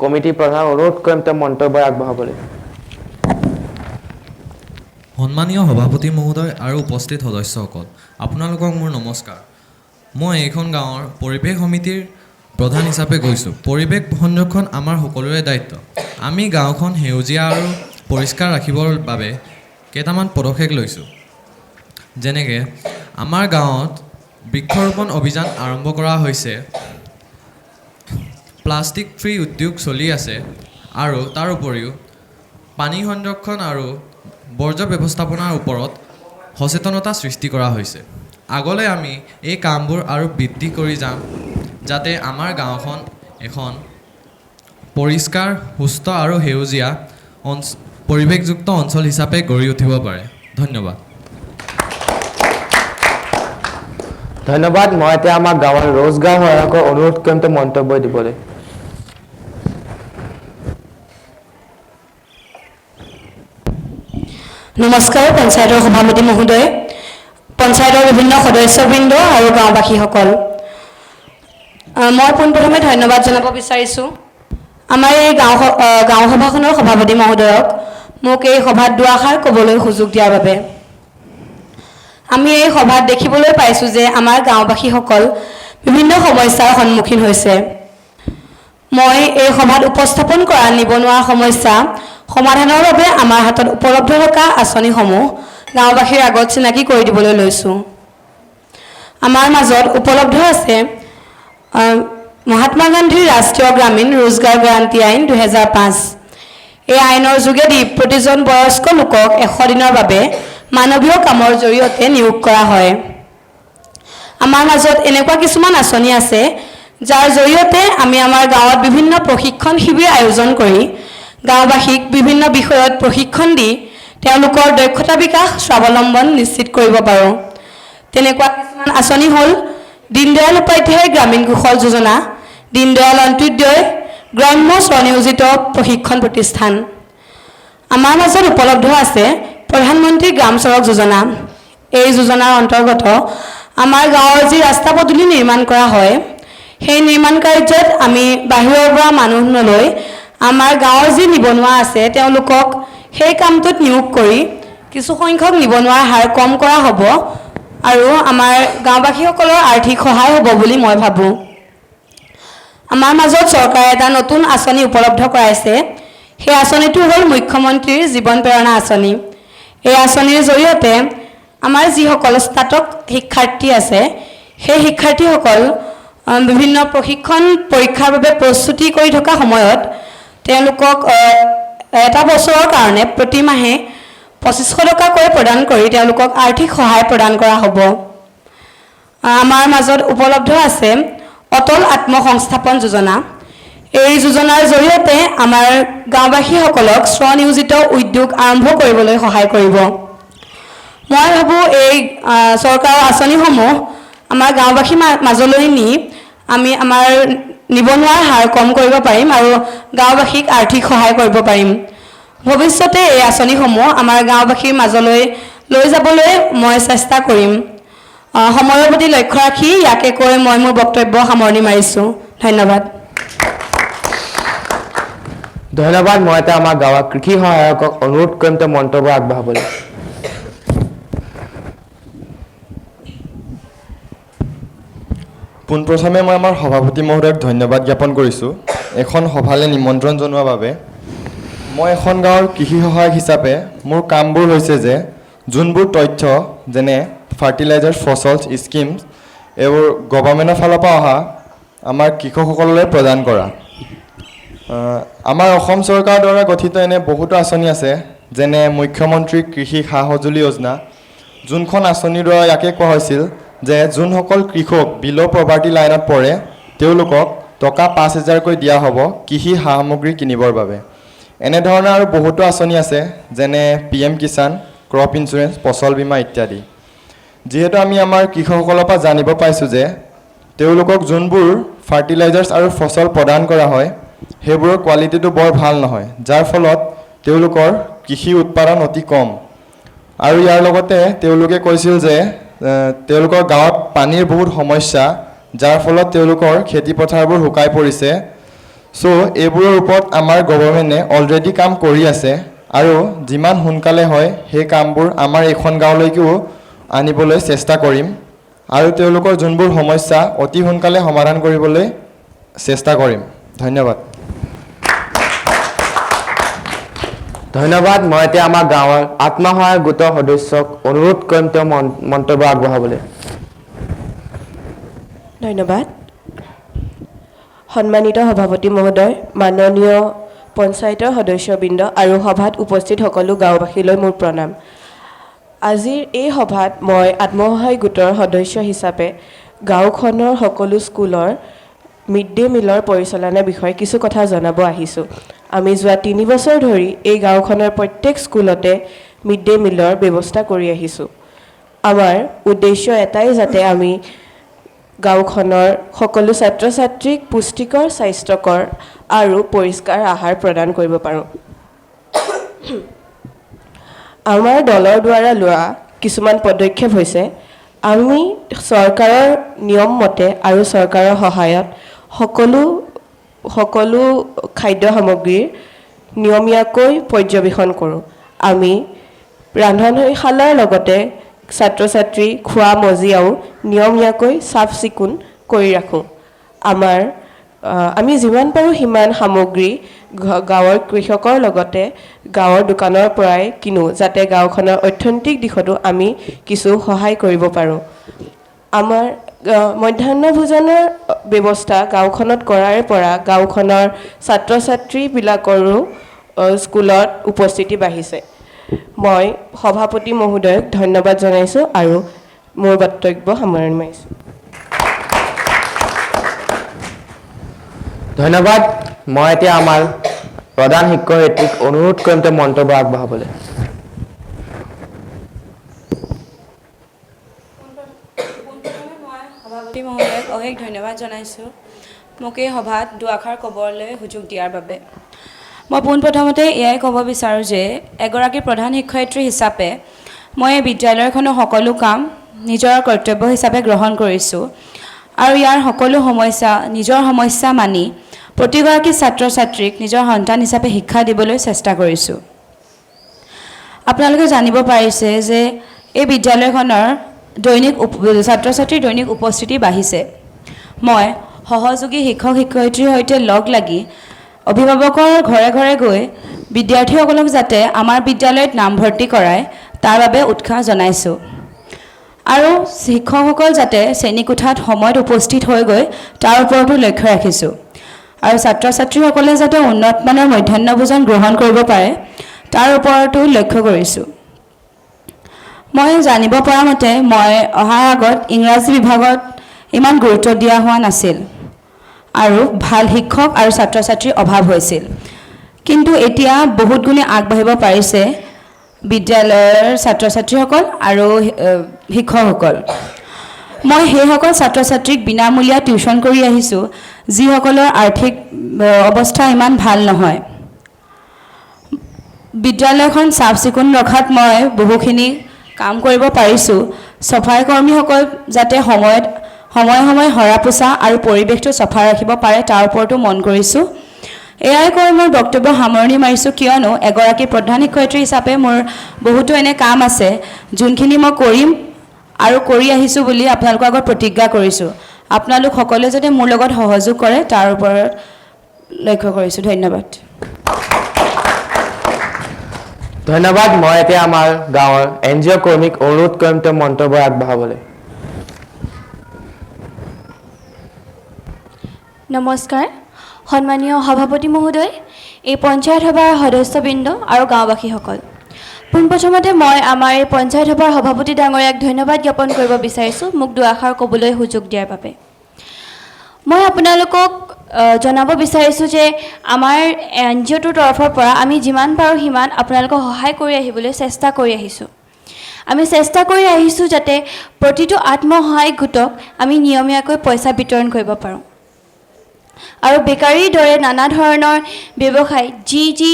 কমিটি প্ৰধান অনুৰোধ কৰিম তেওঁ মন্তব্য আগবঢ়াবলৈ। সন্মানীয় সভাপতি মহোদয় আৰু উপস্থিত সদস্যসকল, আপোনালোকক মোৰ নমস্কাৰ। মই এইখন গাঁৱৰ পৰিৱেশ সমিতিৰ প্ৰধান হিচাপে গৈছোঁ। পৰিৱেশ সংৰক্ষণ আমাৰ সকলোৰে দায়িত্ব। আমি গাঁওখন সেউজীয়া আৰু পৰিষ্কাৰ ৰাখিবৰ বাবে কেইটামান পদক্ষেপ লৈছোঁ। যেনেকৈ আমাৰ গাঁৱত বৃক্ষৰোপণ অভিযান আৰম্ভ কৰা হৈছে, প্লাষ্টিক ফ্ৰী উদ্যোগ চলি আছে আৰু তাৰ উপৰিও পানী সংৰক্ষণ আৰু বৰ্জ্য ব্যৱস্থাপনাৰ ওপৰত সচেতনতা সৃষ্টি কৰা হৈছে। আগলৈ আমি এই কামবোৰ আৰু বৃদ্ধি কৰি যাম যাতে আমাৰ গাঁওখন এখন পৰিষ্কাৰ, সুস্থ আৰু সেউজীয়া পৰিৱেশযুক্ত অঞ্চল হিচাপে গঢ়ি উঠিব পাৰে। ধন্যবাদ। ধন্যবাদ। মই এতিয়া আমাৰ গাঁৱৰ ৰোজগাৰ সহায়কৰ অনুৰোধ কৰিম তেওঁ মন্তব্য দিবলৈ। নমস্কাৰ পঞ্চায়তৰ সভাপতি মহোদয়, পঞ্চায়তৰ বিভিন্ন সদস্যবৃন্দ আৰু গাঁওবাসীসকল। মই পোনপ্ৰথমে ধন্যবাদ জনাব বিচাৰিছোঁ আমাৰ এই গাঁও সভাখনৰ সভাপতি মহোদয়ক মোক এই সভাত দুআষাৰ ক'বলৈ সুযোগ দিয়াৰ বাবে। আমি এই সভাত দেখিবলৈ পাইছোঁ যে আমাৰ গাঁওবাসীসকল বিভিন্ন সমস্যাৰ সন্মুখীন হৈছে। মই এই সভাত উপস্থাপন কৰা নিবনুৱা সমস্যা সমাধানৰ বাবে আমাৰ হাতত উপলব্ধ থকা আঁচনিসমূহ গাঁওবাসীৰ আগত চিনাকি কৰি দিবলৈ লৈছোঁ। আমাৰ মাজত উপলব্ধ আছে মহাত্মা গান্ধীৰ ৰাষ্ট্ৰীয় গ্ৰামীণ ৰোজগাৰ গ্যাৰাণ্টি আইন 2005। এই আইনৰ যোগেদি প্ৰতিজন বয়স্ক লোকক 100 দিনৰ বাবে মানৱীয় কামৰ জৰিয়তে নিয়োগ কৰা হয়। আমাৰ মাজত এনেকুৱা কিছুমান আঁচনি আছে যাৰ জৰিয়তে আমি আমাৰ গাঁৱত বিভিন্ন প্ৰশিক্ষণ শিবিৰ আয়োজন কৰি গাঁওবাসীক বিভিন্ন বিষয়ত প্ৰশিক্ষণ দি তেওঁলোকৰ দক্ষতা বিকাশ স্বাৱলম্বন নিশ্চিত কৰিব পাৰোঁ। তেনেকুৱা কিছুমান আঁচনি হ'ল দীনদয়াল উপাধ্যায় গ্ৰামীণ কৌশল যোজনা, দীনদয়াল অন্ত্যোদয়, গ্ৰাম্য স্বনিয়োজিত প্ৰশিক্ষণ প্ৰতিষ্ঠান। আমাৰ মাজত উপলব্ধ আছে প্ৰধানমন্ত্ৰী গ্ৰাম চড়ক যোজনা। এই যোজনাৰ অন্তৰ্গত আমাৰ গাঁৱৰ যি ৰাস্তা পদূলি নিৰ্মাণ কৰা হয়, সেই নিৰ্মাণ কাৰ্যত আমি বাহিৰৰ পৰা মানুহ নলৈ আমাৰ গাঁৱৰ যি নিবনুৱা আছে তেওঁলোকক সেই কামটোত নিয়োগ কৰি কিছু সংখ্যক নিবনুৱাৰ হাৰ কম কৰা হ'ব আৰু আমাৰ গাঁওবাসীসকলৰ আৰ্থিক সহায় হ'ব বুলি মই ভাবোঁ। আমাৰ মাজত চৰকাৰে এটা নতুন আঁচনি উপলব্ধ কৰাইছে। সেই আঁচনিটো হ'ল মুখ্যমন্ত্ৰীৰ জীৱন প্ৰেৰণা আঁচনি। এই আঁচনিৰ জৰিয়তে আমাৰ যিসকল স্নাতক শিক্ষাৰ্থী আছে সেই শিক্ষাৰ্থীসকল বিভিন্ন প্ৰশিক্ষণ পৰীক্ষাৰ বাবে প্ৰস্তুতি কৰি থকা সময়ত তেওঁলোকক এটা বছৰৰ কাৰণে প্ৰতি মাহে 2500 টকাকৈ প্ৰদান কৰি তেওঁলোকক আৰ্থিক সহায় প্ৰদান কৰা হ'ব। আমাৰ মাজত উপলব্ধ আছে অটল আত্মসংস্থাপন যোজনা। এই যোজনাৰ জৰিয়তে আমাৰ গাঁওবাসীসকলক স্বনিয়োজিত উদ্যোগ আৰম্ভ কৰিবলৈ সহায় কৰিব। মই ভাবোঁ এই চৰকাৰৰ আঁচনিসমূহ আমাৰ গাঁওবাসীৰ মাজলৈ নি আমি আমাৰ নিবনুৱাৰ হাৰ কম কৰিব পাৰিম আৰু গাঁওবাসীক আৰ্থিক সহায় কৰিব পাৰিম। ভৱিষ্যতে এই আঁচনিসমূহ আমাৰ গাঁওবাসীৰ মাজলৈ লৈ যাবলৈ মই চেষ্টা কৰিম। সময়ৰ প্ৰতি লক্ষ্য ৰাখি ইয়াকে কৈ মই মোৰ বক্তব্য সামৰণি মাৰিছোঁ। ধন্যবাদ। ধন্যবাদ। মই এতিয়া আমাৰ গাঁৱৰ কৃষি সহায়কক অনুৰোধ কৰিম তেওঁ মন্তব্য আগবঢ়াবলৈ। পোনপ্ৰথমে মই আমাৰ সভাপতি মহোদয়ক ধন্যবাদ জ্ঞাপন কৰিছোঁ এখন সভালৈ নিমন্ত্ৰণ জনোৱাৰ বাবে। মই এখন গাঁৱৰ কৃষি সহায়ক হিচাপে মোৰ কামবোৰ হৈছে যে যোনবোৰ তথ্য যেনে ফাৰ্টিলাইজাৰ, ফচলছ, স্কিমছ এইবোৰ গভৰ্ণমেণ্টৰ ফালৰ পৰা অহা আমাৰ কৃষকসকললৈ প্ৰদান কৰা। আমাৰ অসম চৰকাৰৰ দ্বাৰা গঠিত এনে বহুতো আঁচনি আছে যেনে মুখ্যমন্ত্ৰী কৃষি সা সঁজুলি যোজনা, যোনখন আঁচনিৰ দ্বাৰা ইয়াকে কোৱা হৈছিল যে যোনসকল কৃষক বিল' পভাৰ্টি লাইনত পৰে তেওঁলোকক টকা 5000কৈ দিয়া হ'ব কৃষি সা সামগ্ৰী কিনিবৰ বাবে। এনেধৰণৰ আৰু বহুতো আঁচনি আছে যেনে PM কিষাণ, ক্ৰপ ইঞ্চুৰেঞ্চ, ফচল বীমা ইত্যাদি। যিহেতু আমি আমাৰ কৃষকসকলৰ পৰা জানিব পাইছোঁ যে তেওঁলোকক যোনবোৰ ফাৰ্টিলাইজাৰ্ছ আৰু ফচল প্ৰদান কৰা হয় সেইবোৰৰ কোৱালিটিটো বৰ ভাল নহয়, যাৰ ফলত তেওঁলোকৰ কৃষি উৎপাদন অতি কম। আৰু ইয়াৰ লগতে তেওঁলোকে কৈছিল যে তেওঁলোকৰ গাঁৱত পানীৰ বহুত সমস্যা, যাৰ ফলত তেওঁলোকৰ খেতিপথাৰবোৰ শুকাই পৰিছে। চ' এইবোৰৰ ওপৰত আমাৰ গভৰ্ণমেণ্টে অলৰেডি কাম কৰি আছে আৰু যিমান সোনকালে হয় সেই কামবোৰ আমাৰ এইখন গাঁৱলৈকেও আনিবলৈ চেষ্টা কৰিম আৰু তেওঁলোকৰ যোনবোৰ সমস্যা অতি সোনকালে সমাধান কৰিবলৈ চেষ্টা কৰিম। ধন্যবাদ। ধন্যবাদ। মই এতিয়া আমাৰ গাঁৱৰ আত্মসহায়ক গোটৰ সদস্যক অনুৰোধ কৰিম তেওঁ মন্তব্য আগবঢ়াবলৈ। ধন্যবাদ। সন্মানিত সভাপতি মহোদয়, মাননীয় পঞ্চায়তৰ সদস্যবৃন্দ আৰু সভাত উপস্থিত সকলো গাঁওবাসীলৈ মোৰ প্ৰণাম। আজিৰ এই সভাত মই আত্মসহায়ক গোটৰ সদস্য হিচাপে গাঁওখনৰ সকলো স্কুলৰ মিড ডে মিলৰ পৰিচালনাৰ বিষয়ে কিছু কথা জনাব আহিছোঁ। আমি যোৱা 3 বছৰ ধৰি এই গাঁওখনৰ প্ৰত্যেক স্কুলতে মিড ডে মিলৰ ব্যৱস্থা কৰি আহিছোঁ। আমাৰ উদ্দেশ্য এটাই, যাতে আমি গাঁওখনৰ সকলো ছাত্ৰ ছাত্ৰীক পুষ্টিকৰ, স্বাস্থ্যকৰ আৰু পৰিষ্কাৰ আহাৰ প্ৰদান কৰিব পাৰোঁ। আমাৰ দলৰ দ্বাৰা লোৱা কিছুমান পদক্ষেপ হৈছে, আমি চৰকাৰৰ নিয়ম মতে আৰু চৰকাৰৰ সহায়ত সকলো খাদ্য সামগ্ৰীৰ নিয়মীয়াকৈ পৰ্যবেক্ষণ কৰোঁ। আমি ৰন্ধনশালাৰ লগতে ছাত্ৰ ছাত্ৰী খোৱা মজিয়াও নিয়মীয়াকৈ চাফ চিকুণ কৰি ৰাখোঁ। আমি যিমান পাৰোঁ সিমান সামগ্ৰী গাঁৱৰ কৃষকৰ লগতে গাঁৱৰ দোকানৰ পৰাই কিনো, যাতে গাঁওখনৰ অৰ্থনৈতিক দিশতো আমি কিছু সহায় কৰিব পাৰোঁ। আমাৰ মধ্যাহ্ন ভোজনৰ ব্যৱস্থা গাঁওখনত কৰাৰ পৰা গাঁওখনৰ ছাত্ৰ ছাত্ৰীবিলাকৰো স্কুলত উপস্থিতি বাঢ়িছে। মই সভাপতি মহোদয়ক ধন্যবাদ জনাইছোঁ আৰু মোৰ বক্তব্য সামৰণি মাৰিছোঁ। ধন্যবাদ। মই এতিয়া আমাৰ প্ৰধান শিক্ষয়িত্ৰীক অনুৰোধ কৰিম তেওঁ মন্তব্য আগবঢ়াবলৈ। সভাপতি মহোদয়ক অশেষ ধন্যবাদ জনাইছোঁ মোক এই সভাত দুআষাৰ ক'বলৈ সুযোগ দিয়াৰ বাবে। মই পোনপ্ৰথমতে এয়াই ক'ব বিচাৰোঁ যে এগৰাকী প্ৰধান শিক্ষয়িত্ৰী হিচাপে মই এই বিদ্যালয়খনৰ সকলো কাম নিজৰ কৰ্তব্য হিচাপে গ্ৰহণ কৰিছোঁ আৰু ইয়াৰ সকলো নিজৰ সমস্যা মানি প্ৰতিগৰাকী ছাত্ৰ ছাত্ৰীক নিজৰ সন্তান হিচাপে শিক্ষা দিবলৈ চেষ্টা কৰিছোঁ। আপোনালোকে জানিব পাৰিছে যে এই বিদ্যালয়খনৰ ছাত্ৰ ছাত্ৰীৰ দৈনিক উপস্থিতি বাঢ়িছে। মই সহযোগী শিক্ষক শিক্ষয়িত্ৰীৰ সৈতে লগ লাগি অভিভাৱকৰ ঘৰে ঘৰে গৈ বিদ্যাৰ্থীসকলক যাতে আমাৰ বিদ্যালয়ত নামভৰ্তি কৰায় তাৰ বাবে উৎসাহ জনাইছোঁ আৰু শিক্ষকসকল যাতে শ্ৰেণীকোঠাত সময়ত উপস্থিত হৈ গৈ তাৰ ওপৰতো লক্ষ্য ৰাখিছোঁ আৰু ছাত্ৰ ছাত্ৰীসকলে যাতে উন্নতমানৰ মধ্যাহ্ন ভোজন গ্ৰহণ কৰিব পাৰে তাৰ ওপৰতো লক্ষ্য কৰিছোঁ। মই জানিব পৰা মতে মই অহাৰ আগত ইংৰাজী বিভাগত ইমান গুৰুত্ব দিয়া হোৱা নাছিল আৰু ভাল শিক্ষক আৰু ছাত্ৰ ছাত্ৰীৰ অভাৱ হৈছিল, কিন্তু এতিয়া বহুত গুণে আগবাঢ়িব পাৰিছে বিদ্যালয়ৰ ছাত্ৰ ছাত্ৰীসকল আৰু শিক্ষকসকল। মই সেইসকল ছাত্ৰ ছাত্ৰীক বিনামূলীয়া টিউশ্যন কৰি আহিছোঁ যিসকলৰ আৰ্থিক অৱস্থা ইমান ভাল নহয়। বিদ্যালয়খন চাফ চিকুণ ৰখাত মই বহুখিনি কাম কৰিব পাৰিছোঁ। চফাই কৰ্মীসকল যাতে সময়ে সময়ে সৰা পোছা আৰু পৰিৱেশটো চফা ৰাখিব পাৰে তাৰ ওপৰতো মন কৰিছোঁ। এয়াই কৈ মোৰ বক্তব্য সামৰণি মাৰিছোঁ, কিয়নো এগৰাকী প্ৰধান শিক্ষয়িত্ৰী হিচাপে মোৰ বহুতো এনে কাম আছে যোনখিনি মই কৰিম আৰু কৰি আহিছোঁ বুলি আপোনালোকৰ আগত প্ৰতিজ্ঞা কৰিছোঁ। আপোনালোক সকলোৱে যাতে মোৰ লগত সহযোগ কৰে তাৰ ওপৰত লক্ষ্য কৰিছোঁ। ধন্যবাদ। ধন্যবাদ। মই এতিয়া আমাৰ গাঁৱৰ NGO কৰ্মীক অনুৰোধ কৰিম তেওঁ মন্তব্য আগবঢ়াবলৈ। নমস্কাৰ। সন্মানীয় সভাপতি মহোদয়, এই পঞ্চায়ত সভাৰ সদস্যবৃন্দ আৰু গাঁওবাসীসকল, পোনপ্ৰথমতে মই আমাৰ এই পঞ্চায়ত সভাৰ সভাপতি ডাঙৰীয়াক ধন্যবাদ জ্ঞাপন কৰিব বিচাৰিছোঁ মোক দুআষাৰ ক'বলৈ সুযোগ দিয়াৰ বাবে। মই আপোনালোকক জনাব বিচাৰিছোঁ যে আমাৰ NGOটোৰ তৰফৰ পৰা আমি যিমান পাৰোঁ সিমান আপোনালোকক সহায় কৰি আহিবলৈ চেষ্টা কৰি আহিছোঁ। আমি চেষ্টা কৰি আহিছোঁ যাতে প্ৰতিটো আত্মসহায়ক গোটক আমি নিয়মীয়াকৈ পইচা বিতৰণ কৰিব পাৰোঁ আৰু বেকাৰীৰ দৰে নানা ধৰণৰ ব্যৱসায় যি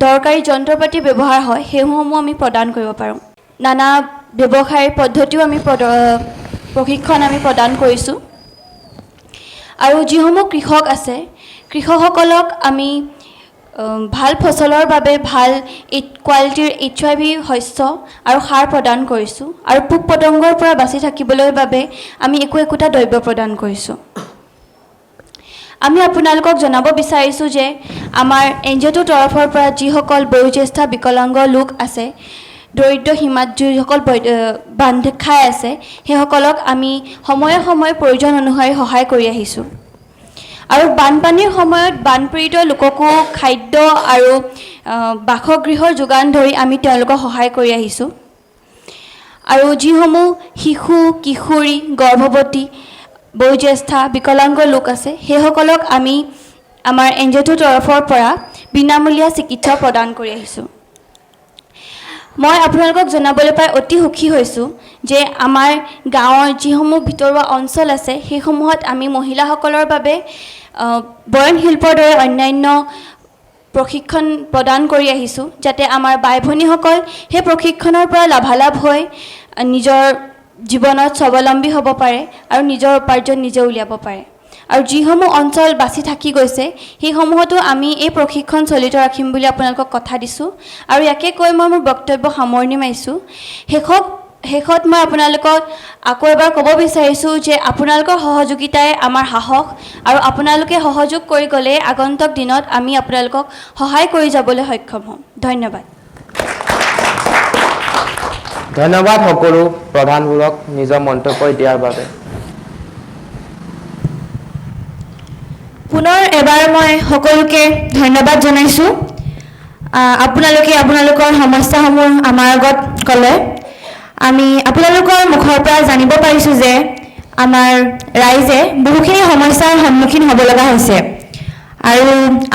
দৰকাৰী যন্ত্ৰ পাতি ব্যৱহাৰ হয় সেইসমূহ আমি প্ৰদান কৰিব পাৰোঁ। নানা ব্যৱসায়ৰ পদ্ধতিও আমি প্ৰশিক্ষণ আমি প্ৰদান কৰিছোঁ। আৰু যিসমূহ কৃষক আছে কৃষকসকলক আমি ভাল ফচলৰ বাবে ভাল কোৱালিটিৰ HIV শস্য আৰু সাৰ প্ৰদান কৰিছোঁ আৰু পোক পতংগৰ পৰা বাচি থাকিবলৈ বাবে আমি একোটা দ্ৰব্য প্ৰদান কৰিছোঁ। আমি আপোনালোকক জনাব বিচাৰিছোঁ যে আমাৰ NGOটোৰ তৰফৰ পৰা যিসকল বয়োজ্যেষ্ঠ বিকলাংগ লোক আছে দৰিদ্ৰ সীমাত যিসকল বান্ধ খাই আছে সেইসকলক আমি সময়ে সময়ে প্ৰয়োজন অনুসৰি সহায় কৰি আহিছোঁ আৰু বানপানীৰ সময়ত বানপীড়িত লোককো খাদ্য আৰু বাসগৃহৰ যোগান ধৰি আমি তেওঁলোকক সহায় কৰি আহিছোঁ আৰু যিসমূহ শিশু কিশোৰী গৰ্ভৱতী বয়োজ্যেষ্ঠ বিকলাংগ লোক আছে সেইসকলক আমি আমাৰ NGOটোৰ তৰফৰ পৰা বিনামূলীয়া চিকিৎসা প্ৰদান কৰি আহিছোঁ। মই আপোনালোকক জনাবলৈ পাই অতি সুখী হৈছোঁ যে আমাৰ গাঁৱৰ যিসমূহ ভিতৰুৱা অঞ্চল আছে সেইসমূহত আমি মহিলাসকলৰ বাবে বয়নশিল্পৰ দৰে অন্যান্য প্ৰশিক্ষণ প্ৰদান কৰি আহিছোঁ যাতে আমাৰ বাই ভনীসকল সেই প্ৰশিক্ষণৰ পৰা লাভালাভ হৈ নিজৰ জীৱনত স্বাৱলম্বী হ'ব পাৰে আৰু নিজৰ উপাৰ্জন নিজে উলিয়াব পাৰে আৰু যিসমূহ অঞ্চল বাছি থাকি গৈছে সেইসমূহতো আমি এই প্ৰশিক্ষণ চলিত ৰাখিম বুলি আপোনালোকক কথা দিছোঁ আৰু ইয়াকে কৈ মই মোৰ বক্তব্য সামৰণি মাৰিছোঁ। শেষত মই আপোনালোকক আকৌ এবাৰ ক'ব বিচাৰিছোঁ যে আপোনালোকৰ সহযোগিতাই আমাৰ সাহস আৰু আপোনালোকে সহযোগ কৰি গ'লে আগন্তুক দিনত আমি আপোনালোকক সহায় কৰি যাবলৈ সক্ষম হ'ম। ধন্যবাদ। ধন্যবাদ সকলো প্ৰধানবোৰক নিজৰ মন্তব্য দিয়াৰ বাবে। পুনৰ এবাৰ মই সকলোকে ধন্যবাদ জনাইছোঁ। আপোনালোকে আপোনালোকৰ সমস্যাসমূহ আমাৰ আগত ক'লে আমি আপোনালোকৰ মুখৰ পৰা জানিব পাৰিছোঁ যে আমাৰ ৰাইজে বহুখিনি সমস্যাৰ সন্মুখীন হ'ব লগা হৈছে আৰু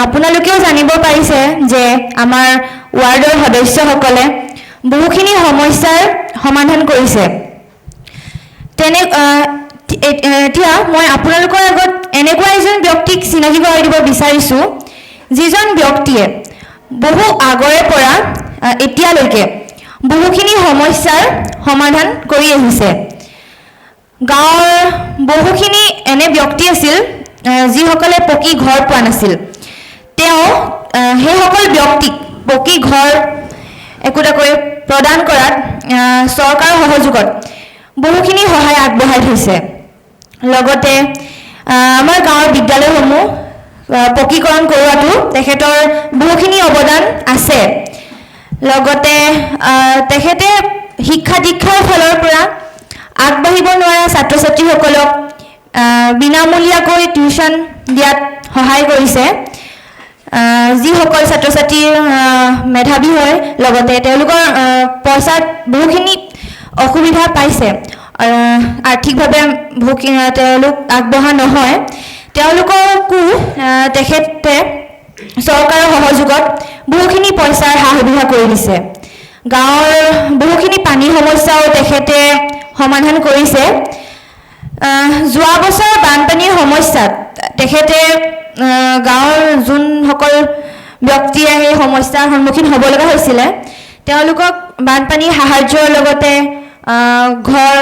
আপোনালোকেও জানিব পাৰিছে যে আমাৰ ৱাৰ্ডৰ সদস্যসকলে বহুখিনি সমস্যাৰ সমাধান কৰিছে। এতিয়া মই আপোনালোকৰ আগত এনেকুৱা এজন ব্যক্তিক চিনাকি কৰাই দিব বিচাৰিছোঁ যিজন ব্যক্তিয়ে বহু আগৰে পৰা এতিয়ালৈকে বহুখিনি সমস্যাৰ সমাধান কৰি আহিছে। গাঁৱৰ বহুখিনি এনে ব্যক্তি আছিল যিসকলে পকী ঘৰ পোৱা নাছিল। তেওঁ সেইসকল ব্যক্তিক পকী ঘৰ একোটাকৈ প্ৰদান কৰাত চৰকাৰৰ সহযোগত বহুখিনি সহায় আগবঢ়াই থৈছে। লগতে আমাৰ গাঁৱৰ বিদ্যালয়সমূহ পকীকৰণ কৰোৱাটো তেখেতৰ বহুখিনি অৱদান আছে। লগতে তেখেতে শিক্ষা দীক্ষাৰ ফালৰ পৰা আগবাঢ়িব নোৱাৰা ছাত্ৰ ছাত্ৰীসকলক বিনামূলীয়াকৈ টিউশ্যন দিয়াত সহায় কৰিছে। যিসকল ছাত্ৰ ছাত্ৰী মেধাৱী হয় লগতে তেওঁলোকৰ পইচাত বহুখিনি অসুবিধা পাইছে আৰ্থিকভাৱে বহুখিনি তেওঁলোক আগবঢ়া নহয় তেওঁলোককো তেখেতে চৰকাৰৰ সহযোগত বহুখিনি পইচাৰ সা সুবিধা কৰি দিছে। গাঁৱৰ বহুখিনি পানীৰ সমস্যাও তেখেতে সমাধান কৰিছে। যোৱা বছৰ বানপানীৰ সমস্যাত তেখেতে গাঁৱৰ যোনসকল ব্যক্তিয়ে সেই সমস্যাৰ সন্মুখীন হ'ব লগা হৈছিলে তেওঁলোকক বানপানীৰ সাহায্যৰ লগতে ঘৰ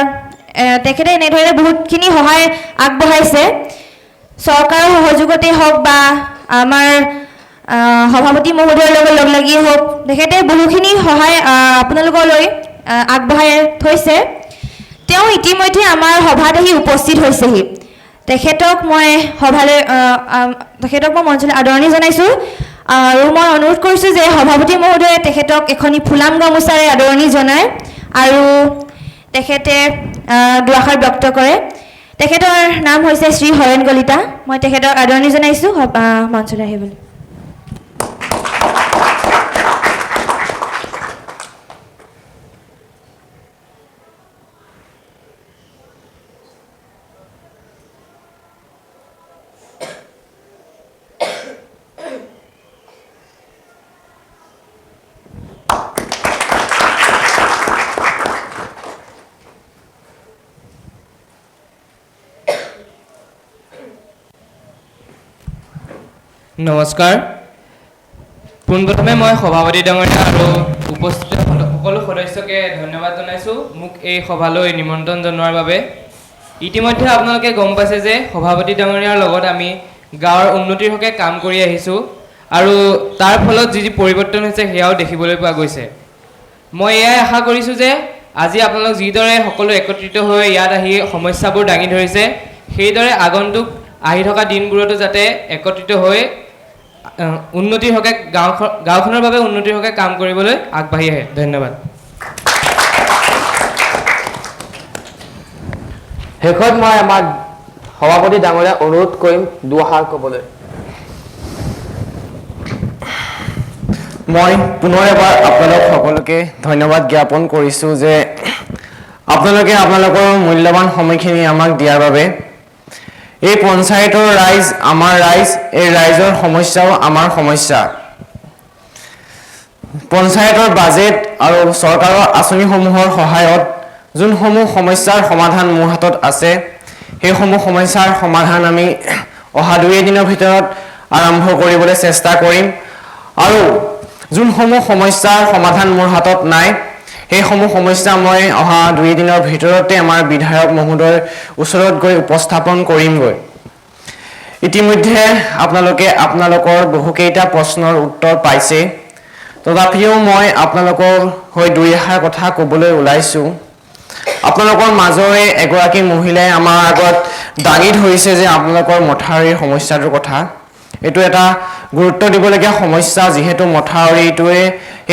তেখেতে এনেদৰে বহুতখিনি সহায় আগবঢ়াইছে। চৰকাৰৰ সহযোগতেই হওক বা আমাৰ সভাপতি মহোদয়ৰ লগত লগ লাগিয়ে হওক তেখেতে বহুখিনি সহায় আপোনালোকলৈ আগবঢ়াই থৈছে। তেওঁ ইতিমধ্যে আমাৰ সভাত আহি উপস্থিত হৈছেহি। তেখেতক মই মঞ্চলৈ আদৰণি জনাইছোঁ আৰু মই অনুৰোধ কৰিছোঁ যে সভাপতি মহোদয়ে তেখেতক এখনি ফুলাম গামোচাৰে আদৰণি জনায় আৰু তেখেতে দুআষাৰ ব্যক্ত কৰে। তেখেতৰ নাম হৈছে শ্ৰী হৰেণ কলিতা। মই তেখেতক আদৰণি জনাইছোঁ মঞ্চলৈ আহিবলৈ। নমস্কাৰ। পোনপ্ৰথমে মই সভাপতি ডাঙৰীয়া আৰু উপস্থিত সকলো সদস্যকে ধন্যবাদ জনাইছোঁ মোক এই সভালৈ নিমন্ত্ৰণ জনোৱাৰ বাবে। ইতিমধ্যে আপোনালোকে গম পাইছে যে সভাপতি ডাঙৰীয়াৰ লগত আমি গাঁৱৰ উন্নতিৰ হকে কাম কৰি আহিছোঁ আৰু তাৰ ফলত যি পৰিৱৰ্তন হৈছে সেয়াও দেখিবলৈ পোৱা গৈছে। মই এয়াই আশা কৰিছোঁ যে আজি আপোনালোক যিদৰে সকলো একত্ৰিত হৈ ইয়াত আহি সমস্যাবোৰ দাঙি ধৰিছে সেইদৰে আগন্তুক আহি থকা দিনবোৰতো যাতে একত্ৰিত হৈ উন্নতিৰ হকে গাঁওখনৰ বাবে উন্নতিৰ হকে কাম কৰিবলৈ আগবাঢ়ি আহে। ধন্যবাদ। শেষত মই আমাৰ সভাপতি ডাঙৰীয়াক অনুৰোধ কৰিম দুআষাৰ ক'বলৈ। মই পুনৰ এবাৰ আপোনালোক সকলোকে ধন্যবাদ জ্ঞাপন কৰিছোঁ যে আপোনালোকে আপোনালোকৰ মূল্যৱান সময়খিনি আমাক দিয়াৰ বাবে। এই পঞ্চায়তৰ ৰাইজ আমাৰ ৰাইজ, এই ৰাইজৰ সমস্যাও আমাৰ সমস্যা। পঞ্চায়তৰ বাজেট আৰু চৰকাৰৰ আঁচনিসমূহৰ সহায়ত যোনসমূহ সমস্যাৰ সমাধান মোৰ হাতত আছে সেইসমূহ সমস্যাৰ সমাধান আমি অহা 2 দিনৰ ভিতৰত আৰম্ভ কৰিবলৈ চেষ্টা কৰিম আৰু যোনসমূহ সমস্যাৰ সমাধান মোৰ হাতত নাই সেইসমূহ সমস্যা মই অহা 2 দিনৰ ভিতৰতে আমাৰ বিধায়ক মহোদয়ৰ ওচৰত গৈ উপস্থাপন কৰিমগৈ। ইতিমধ্যে আপোনালোকে আপোনালোকৰ বহুকেইটা প্ৰশ্নৰ উত্তৰ পাইছে, তথাপিও মই আপোনালোকৰ হৈ 2 এষাৰ কথা ক'বলৈ ওলাইছোঁ। আপোনালোকৰ মাজৰে এগৰাকী মহিলাই আমাৰ আগত দাঙি ধৰিছে যে আপোনালোকৰ মথাউৰিৰ সমস্যাটোৰ কথা। এইটো এটা গুৰুত্ব দিবলগীয়া সমস্যা, যিহেতু মথাউৰিটোৱে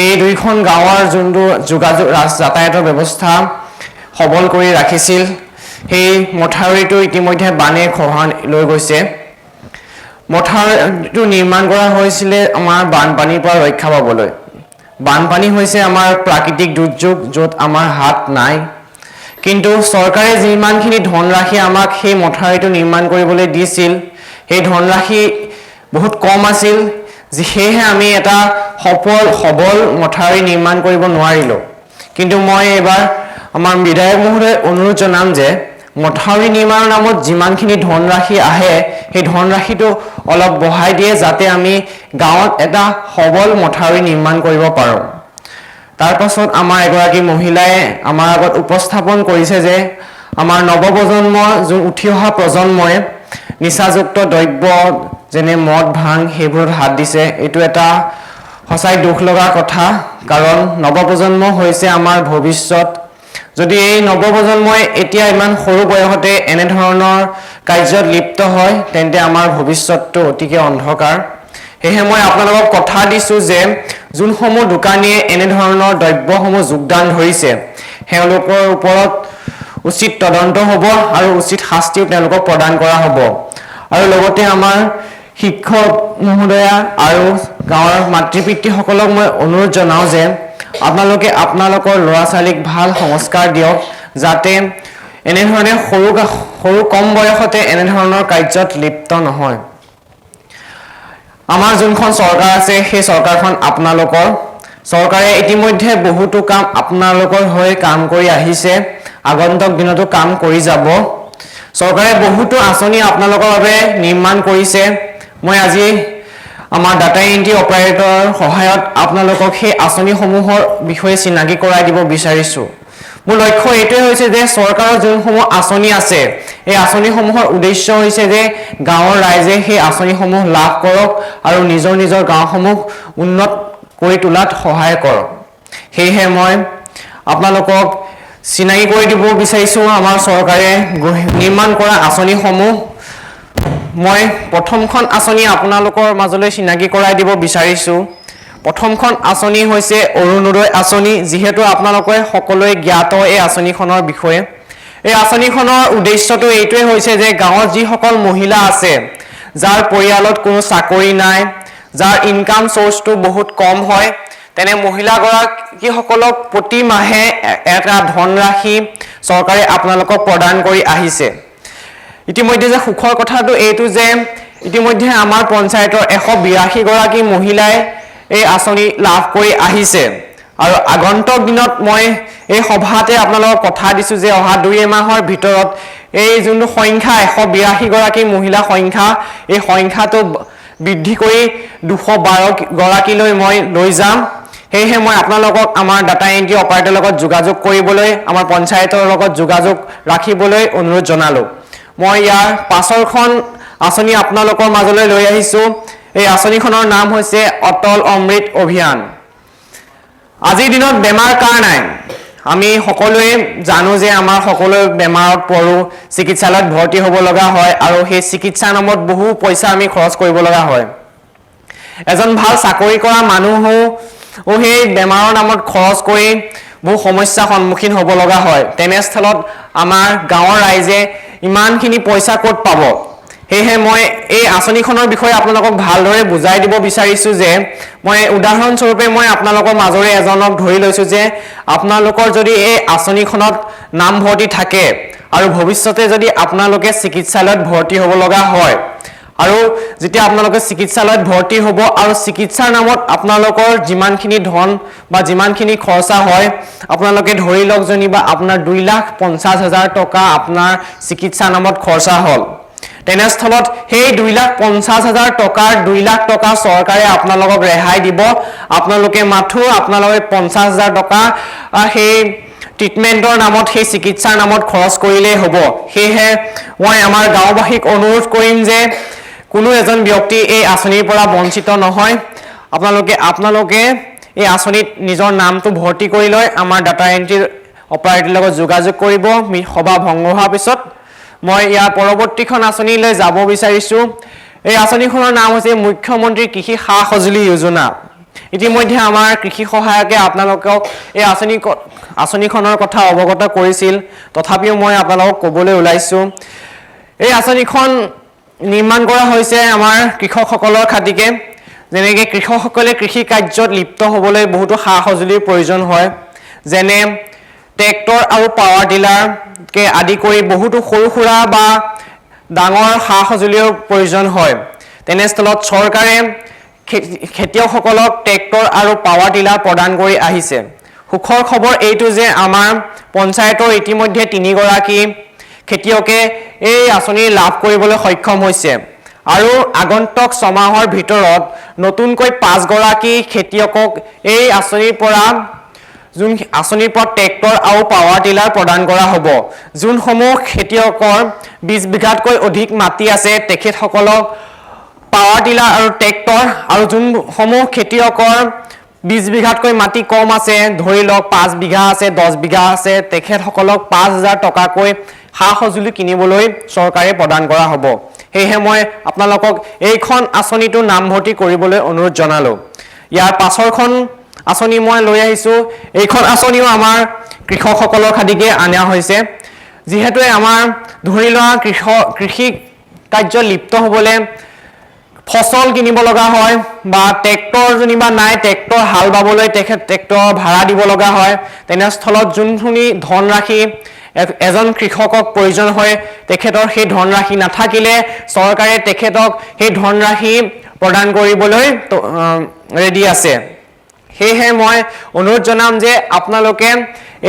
এই 2খন গাঁৱৰ যোনটো যোগাযোগ যাতায়াতৰ ব্যৱস্থা সবল কৰি ৰাখিছিল সেই মথাউৰিটো ইতিমধ্যে বানে খহাই লৈ গৈছে। মথাউৰিটো নিৰ্মাণ কৰা হৈছিলে আমাৰ বানপানীৰ পৰা ৰক্ষা পাবলৈ। বানপানী হৈছে আমাৰ প্ৰাকৃতিক দুৰ্যোগ য'ত আমাৰ হাত নাই, কিন্তু চৰকাৰে যিমানখিনি ধনৰাশি আমাক সেই মথাউৰিটো নিৰ্মাণ কৰিবলৈ দিছিল সেই ধনৰাশি বহুত কম আছিল, সেয়েহে আমি এটা সবল মথাউৰি নিৰ্মাণ কৰিব নোৱাৰিলোঁ। কিন্তু মই এইবাৰ আমাৰ বিধায়ক মহোদয় অনুৰোধ জনাম যে মথাউৰি নিৰ্মাণৰ নামত যিমানখিনি ধনৰাশি আহে সেই ধনৰাশিটো অলপ বঢ়াই দিয়ে যাতে আমি গাঁৱত এটা সবল মথাউৰি নিৰ্মাণ কৰিব পাৰোঁ। তাৰ পাছত আমাৰ এগৰাকী মহিলাই আমাৰ আগত উপস্থাপন কৰিছে যে আমাৰ নৱপ্ৰজন্মৰ যোন উঠি অহা প্ৰজন্মই নিচাযুক্ত দ্ৰব্য যেনে মদ ভাং সেইবোৰত হাত দিছে। এইটো এটা সঁচাই দুখ লগা কথা, কাৰণ নৱপ্ৰজন্ম হৈছে আমাৰ ভৱিষ্যত। যদি এই নৱপ্ৰজন্মই এতিয়া ইমান সৰু বয়সতে এনেধৰণৰ কাৰ্যত লিপ্ত হয় তেন্তে আমাৰ ভৱিষ্যতটো অতিকে অন্ধকাৰ। সেয়েহে মই আপোনালোকক কথা দিছোঁ যে যোনসমূহ দোকানীয়ে এনেধৰণৰ দ্ৰব্যসমূহ যোগদান ধৰিছে তেওঁলোকৰ ওপৰত উচিত তদন্ত হ'ব আৰু উচিত শাস্তিও তেওঁলোকক প্ৰদান কৰা হ'ব। আৰু লগতে আমাৰ শিক্ষক মহোদয়া আৰু গাঁৱৰ মাতৃ পিতৃসকলক মই অনুৰোধ জনাওঁ যে আপোনালোকে আপোনালোকৰ ল'ৰা ছোৱালীক ভাল সংস্কাৰ দিয়ক যাতে এনেধৰণে সৰু কম বয়সতে এনেধৰণৰ কাৰ্যত লিপ্ত নহয়। আমাৰ যোনখন চৰকাৰ আছে সেই চৰকাৰখন আপোনালোকৰ। চৰকাৰে ইতিমধ্যে বহুতো কাম আপোনালোকৰ হৈ কাম কৰি আহিছে, আগন্তুক দিনতো কাম কৰি যাব। চৰকাৰে বহুতো আঁচনি আপোনালোকৰ বাবে নিৰ্মাণ কৰিছে। মই আজি আমাৰ ডাটা এন্ট্ৰি অপাৰেটৰৰ সহায়ত আপোনালোকক সেই আঁচনিসমূহৰ বিষয়ে চিনাকি কৰাই দিব বিচাৰিছোঁ। মোৰ লক্ষ্য এইটোৱে হৈছে যে চৰকাৰৰ যোনসমূহ আঁচনি আছে এই আঁচনিসমূহৰ উদ্দেশ্য হৈছে যে গাঁৱৰ ৰাইজে সেই আঁচনিসমূহ লাভ কৰক আৰু নিজৰ নিজৰ গাঁওসমূহ উন্নত কৰি তোলাত সহায় কৰক। সেয়েহে মই আপোনালোকক চিনাকি কৰি দিব বিচাৰিছোঁ আমাৰ চৰকাৰে নিৰ্মাণ কৰা আঁচনিসমূহ। মই প্ৰথমখন আঁচনি আপোনালোকৰ মাজলৈ চিনাকি কৰাই দিব বিচাৰিছোঁ। প্ৰথমখন আঁচনি হৈছে অৰুণোদয় আঁচনি, যিহেতু আপোনালোকে সকলোৱে জ্ঞাত এই আঁচনিখনৰ বিষয়ে। এই আঁচনিখনৰ উদ্দেশ্যটো এইটোৱে হৈছে যে গাঁৱৰ যিসকল মহিলা আছে যাৰ পৰিয়ালত কোনো চাকৰি নাই, যাৰ ইনকাম চ'ৰ্চটো বহুত কম হয়, তেনে মহিলাগৰাকীসকলক প্ৰতি মাহে এটা ধনৰাশি চৰকাৰে আপোনালোকক প্ৰদান কৰি আহিছে। ইতিমধ্যে যে সুখৰ কথাটো এইটো যে ইতিমধ্যে আমাৰ পঞ্চায়তৰ 182 গৰাকী মহিলাই এই আঁচনি লাভ কৰি আহিছে আৰু আগন্তুক দিনত মই এই সভাতে আপোনালোকক কথা দিছোঁ যে অহা 2 মাহৰ ভিতৰত এই যোনটো সংখ্যা 182 গৰাকী মহিলা সংখ্যা এই সংখ্যাটো বৃদ্ধি কৰি 212 গৰাকীলৈ মই লৈ যাম। সেয়েহে মই আপোনালোকক আমাৰ ডাটা এণ্ট্ৰি অপাৰেটৰৰ লগত যোগাযোগ কৰিবলৈ আমাৰ পঞ্চায়তৰ লগত যোগাযোগ ৰাখিবলৈ অনুৰোধ জনালোঁ মই ইয়াৰ পাছৰখন আঁচনি আপোনালোকৰ মাজলৈ লৈ আহিছোঁ এই আঁচনিখনৰ নাম হৈছে অটল অমৃত অভিযান আজিৰ দিনত বেমাৰ কাৰ নাই আমি সকলোৱে জানো যে আমাৰ সকলোৱে বেমাৰত পৰো চিকিৎসালয়ত ভৰ্তি হ'ব লগা হয় আৰু সেই চিকিৎসাৰ নামত বহু পইচা আমি খৰচ কৰিব লগা হয় এজন ভাল চাকৰি কৰা মানুহো সেই বেমাৰৰ নামত খৰচ কৰি বহু সমস্যাৰ সন্মুখীন হ'ব লগা হয় তেনেস্থলত আমাৰ গাঁৱৰ ৰাইজে ইমানখিনি পইচা ক'ত পাব সেয়েহে মই এই আঁচনিখনৰ বিষয়ে আপোনালোকক ভালদৰে বুজাই দিব বিচাৰিছোঁ যে মই উদাহৰণস্বৰূপে মই আপোনালোকৰ মাজৰে এজনক ধৰি লৈছোঁ যে আপোনালোকৰ যদি এই আঁচনিখনত নামভৰ্তি থাকে আৰু ভৱিষ্যতে যদি আপোনালোকে চিকিৎসালয়ত ভৰ্তি হ'ব লগা হয় আৰু যেতিয়া আপোনালোকে চিকিৎসালয়ত ভৰ্তি হ'ব আৰু চিকিৎসাৰ নামত আপোনালোকৰ যিমানখিনি ধন বা যিমানখিনি খৰচা হয় আপোনালোকে ধৰি লওক যেনিবা আপোনাৰ 2,50,000 টকা আপোনাৰ চিকিৎসাৰ নামত খৰচা হ'ল তেনেস্থলত সেই 2,50,000 টকাৰ 2 লাখ টকা চৰকাৰে আপোনালোকক ৰেহাই দিব আপোনালোকে মাথো আপোনালোকে 50,000 টকা সেই ট্ৰিটমেণ্টৰ নামত সেই চিকিৎসাৰ নামত খৰচ কৰিলেই হ'ব সেয়েহে মই আমাৰ গাঁওবাসীক অনুৰোধ কৰিম যে কোনো এজন ব্যক্তি এই আঁচনিৰ পৰা বঞ্চিত নহয় আপোনালোকে এই আঁচনিত নিজৰ নামটো ভৰ্তি কৰি লৈ আমাৰ ডাটা এণ্ট্ৰি অপাৰেটৰৰ লগত যোগাযোগ কৰিব সভা ভংগ হোৱাৰ পিছত মই ইয়াৰ পৰৱৰ্তীখন আঁচনিলৈ যাব বিচাৰিছোঁ এই আঁচনিখনৰ নাম হৈছে মুখ্যমন্ত্ৰী কৃষি সা-সঁজুলি যোজনা ইতিমধ্যে আমাৰ কৃষি সহায়কে আপোনালোকক এই আঁচনিখনৰ কথা অৱগত কৰিছিল তথাপিও মই আপোনালোকক ক'বলৈ ওলাইছোঁ এই আঁচনিখন নিৰ্মাণ কৰা হৈছে আমাৰ কৃষকসকলৰ খাতিকে যেনেকৈ কৃষকসকলে কৃষি কাৰ্যত লিপ্ত হ'বলৈ বহুতো সা-সঁজুলিৰ প্ৰয়োজন হয় যেনে ট্ৰেক্টৰ আৰু পাৱাৰ টিলাৰকে আদি কৰি বহুতো সৰু সুৰা বা ডাঙৰ সা-সঁজুলিৰ প্ৰয়োজন হয় তেনেস্থলত চৰকাৰে খেতিয়কসকলক ট্ৰেক্টৰ আৰু পাৱাৰ টিলাৰ প্ৰদান কৰি আহিছে সুখৰ খবৰ এইটো যে আমাৰ পঞ্চায়তৰ ইতিমধ্যে 3 গৰাকী খেতিয়কে এই আঁচনি লাভ কৰিবলৈ সক্ষম হৈছে আৰু আগন্তুক ছমাহৰ ভিতৰত নতুনকৈ 5 গৰাকী খেতিয়কক এই আঁচনিৰ পৰা ট্ৰেক্টৰ আৰু পাৱাৰ টিলাৰ প্ৰদান কৰা হ'ব যোনসমূহ খেতিয়কৰ 20 বিঘাতকৈ অধিক মাটি আছে তেখেতসকলক পাৱাৰ টিলাৰ আৰু ট্ৰেক্টৰ আৰু যোনসমূহ খেতিয়কৰ 20 বিঘাতকৈ মাটি কম আছে ধৰি লওক 5 বিঘা আছে 10 বিঘা আছে তেখেতসকলক 5,000 টকাকৈ সা-সঁজুলি কিনিবলৈ চৰকাৰে প্ৰদান কৰা হ'ব সেয়েহে মই আপোনালোকক এইখন আঁচনিটো নামভৰ্তি কৰিবলৈ অনুৰোধ জনালোঁ ইয়াৰ পাছৰখন আঁচনি মই লৈ আহিছোঁ এইখন আঁচনিও আমাৰ কৃষকসকলৰ খাতিকে অনা হৈছে যিহেতু আমাৰ ধৰি লোৱা কৃষি কাৰ্য লিপ্ত হ'বলৈ ফচল কিনিব লগা হয় বা ট্ৰেক্টৰ যেনিবা নাই ট্ৰেক্টৰ হাল বাবলৈ ট্ৰেক্টৰ ভাড়া দিব লগা হয় তেনেস্থলত যোনখিনি ধনৰাশি এজন কৃষকক প্ৰয়োজন হয় তেখেতৰ সেই ধনৰাশি নাথাকিলে চৰকাৰে তেখেতক সেই ধনৰাশি প্ৰদান কৰিবলৈ ৰেডি আছে সেয়েহে মই অনুৰোধ জনাম যে আপোনালোকে